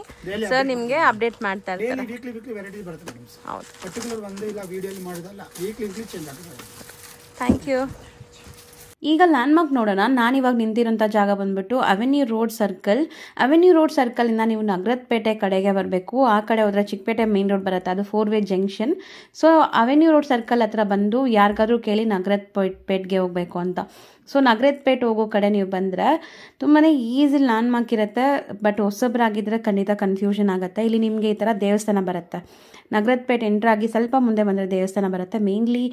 ಸರ್ ನಿಮಗೆ ಅಪ್ಡೇಟ್ ಮಾಡ್ತಾ ಇರ್ತಾರೆ. ವೀಕ್ಲಿ ವೆರೈಟಿ ಬರುತ್ತೆ ಮೇಡಮ್. ಹೌದು, ಪರ್ಟಿಕ್ಯುಲರ್ ಒಂದು ಇಲ್ಲ ವಿಡಿಯೋಲಿ ಮಾಡೋದಲ್ಲ, ವೀಕ್ಲಿ ಚೇಂಜ್ ಆಗುತ್ತೆ. Thank you. ಈಗ ಲ್ಯಾಂಡ್ಮಾರ್ಕ್ ನೋಡೋಣ. ನಾನಿವಾಗ ನಿಂತಿರೋಂಥ ಜಾಗ ಬಂದ್ಬಿಟ್ಟು Avenue Road circle. Avenue Road ಸರ್ಕಲಿಂದ ನೀವು ನಗರದಪೇಟೆ ಕಡೆಗೆ ಬರಬೇಕು. ಆ ಕಡೆ ಹೋದರೆ ಚಿಕ್ಕಪೇಟೆ ಮೇನ್ ರೋಡ್ ಬರುತ್ತೆ, ಅದು 4-ವೇ junction. So Avenue Road circle ಹತ್ರ ಬಂದು ಯಾರಿಗಾದ್ರೂ ಕೇಳಿ ನಗರದಪೇಟೆಗೆ ಹೋಗಬೇಕು ಅಂತ. ಸೊ ನಗರಪೇಟೆ ಹೋಗೋ ಕಡೆ ನೀವು ಬಂದರೆ ತುಂಬಾ ಈಸಿಲಿ ಲ್ಯಾಂಡ್ಮಾರ್ಕ್ ಇರುತ್ತೆ. ಬಟ್ ಹೊಸಬ್ರಾಗಿದ್ದರೆ ಖಂಡಿತ ಕನ್ಫ್ಯೂಷನ್ ಆಗುತ್ತೆ. ಇಲ್ಲಿ ನಿಮಗೆ ಈ ಥರ ದೇವಸ್ಥಾನ ಬರುತ್ತೆ. ನಗರಪೇಟೆ ಎಂಟ್ರಾಗಿ ಸ್ವಲ್ಪ ಮುಂದೆ ಬಂದರೆ ದೇವಸ್ಥಾನ ಬರುತ್ತೆ. ಮೇನ್ಲಿ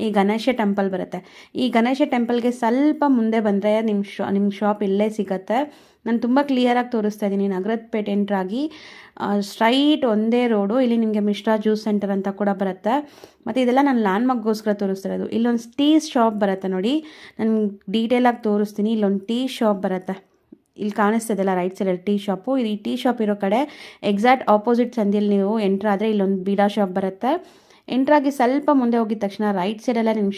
ಈ ಗಣೇಶ ಟೆಂಪಲ್ ಬರುತ್ತೆ. ಈ ಗಣೇಶ ಟೆಂಪಲ್ಗೆ ಸ್ವಲ್ಪ ಮುಂದೆ ಬಂದರೆ ನಿಮ್ಮ ಶಾಪ್ ಇಲ್ಲೇ ಸಿಗುತ್ತೆ. ನಾನು ತುಂಬ ಕ್ಲಿಯರಾಗಿ ತೋರಿಸ್ತಾ ಇದ್ದೀನಿ. ನಗರಪೇಟೆ ಎಂಟ್ರಾಗಿ ಸ್ಟ್ರೈಟ್ ಒಂದೇ ರೋಡು. ಇಲ್ಲಿ ನಿಮಗೆ ಮಿಶ್ರಾ ಜ್ಯೂಸ್ ಸೆಂಟರ್ ಅಂತ ಕೂಡ ಬರುತ್ತೆ. ಮತ್ತು ಇದೆಲ್ಲ ನಾನು ಲ್ಯಾಂಡ್ಮಾರ್ಕ್ಗೋಸ್ಕರ ತೋರಿಸ್ತಿರೋದು. ಇಲ್ಲೊಂದು ಟೀ ಶಾಪ್ ಬರುತ್ತೆ ನೋಡಿ, ನಾನು ಡೀಟೇಲಾಗಿ ತೋರಿಸ್ತೀನಿ. ಇಲ್ಲೊಂದು ಟೀ ಶಾಪ್ ಬರುತ್ತೆ. ಇಲ್ಲಿ ಕಾಣಿಸ್ತದೆಲ್ಲ ರೈಟ್ ಸೈಡಲ್ಲಿ ಟೀ ಶಾಪು. ಈ ಟೀ ಶಾಪ್ ಇರೋ ಕಡೆ ಎಕ್ಸಾಕ್ಟ್ ಆಪೋಸಿಟ್ ಸಂದಿಯಲ್ಲಿ ನೀವು ಎಂಟ್ರಾದರೆ ಇಲ್ಲೊಂದು ಬೀಡಾ ಶಾಪ್ ಬರುತ್ತೆ. ಎಂಟ್ರಾಗಿ ಸ್ವಲ್ಪ ಮುಂದೆ ಹೋಗಿದ ತಕ್ಷಣ ರೈಟ್ ಸೈಡೆಲ್ಲ ನಿಮ್ಮ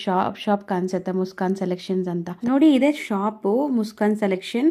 ಶಾಪ್ ಕಾಣಿಸುತ್ತೆ, ಮುಸ್ಕಾನ್ ಸೆಲೆಕ್ಷನ್ಸ್ ಅಂತ. ನೋಡಿ ಇದೆ ಶಾಪು ಮುಸ್ಕಾನ್ ಸೆಲೆಕ್ಷನ್.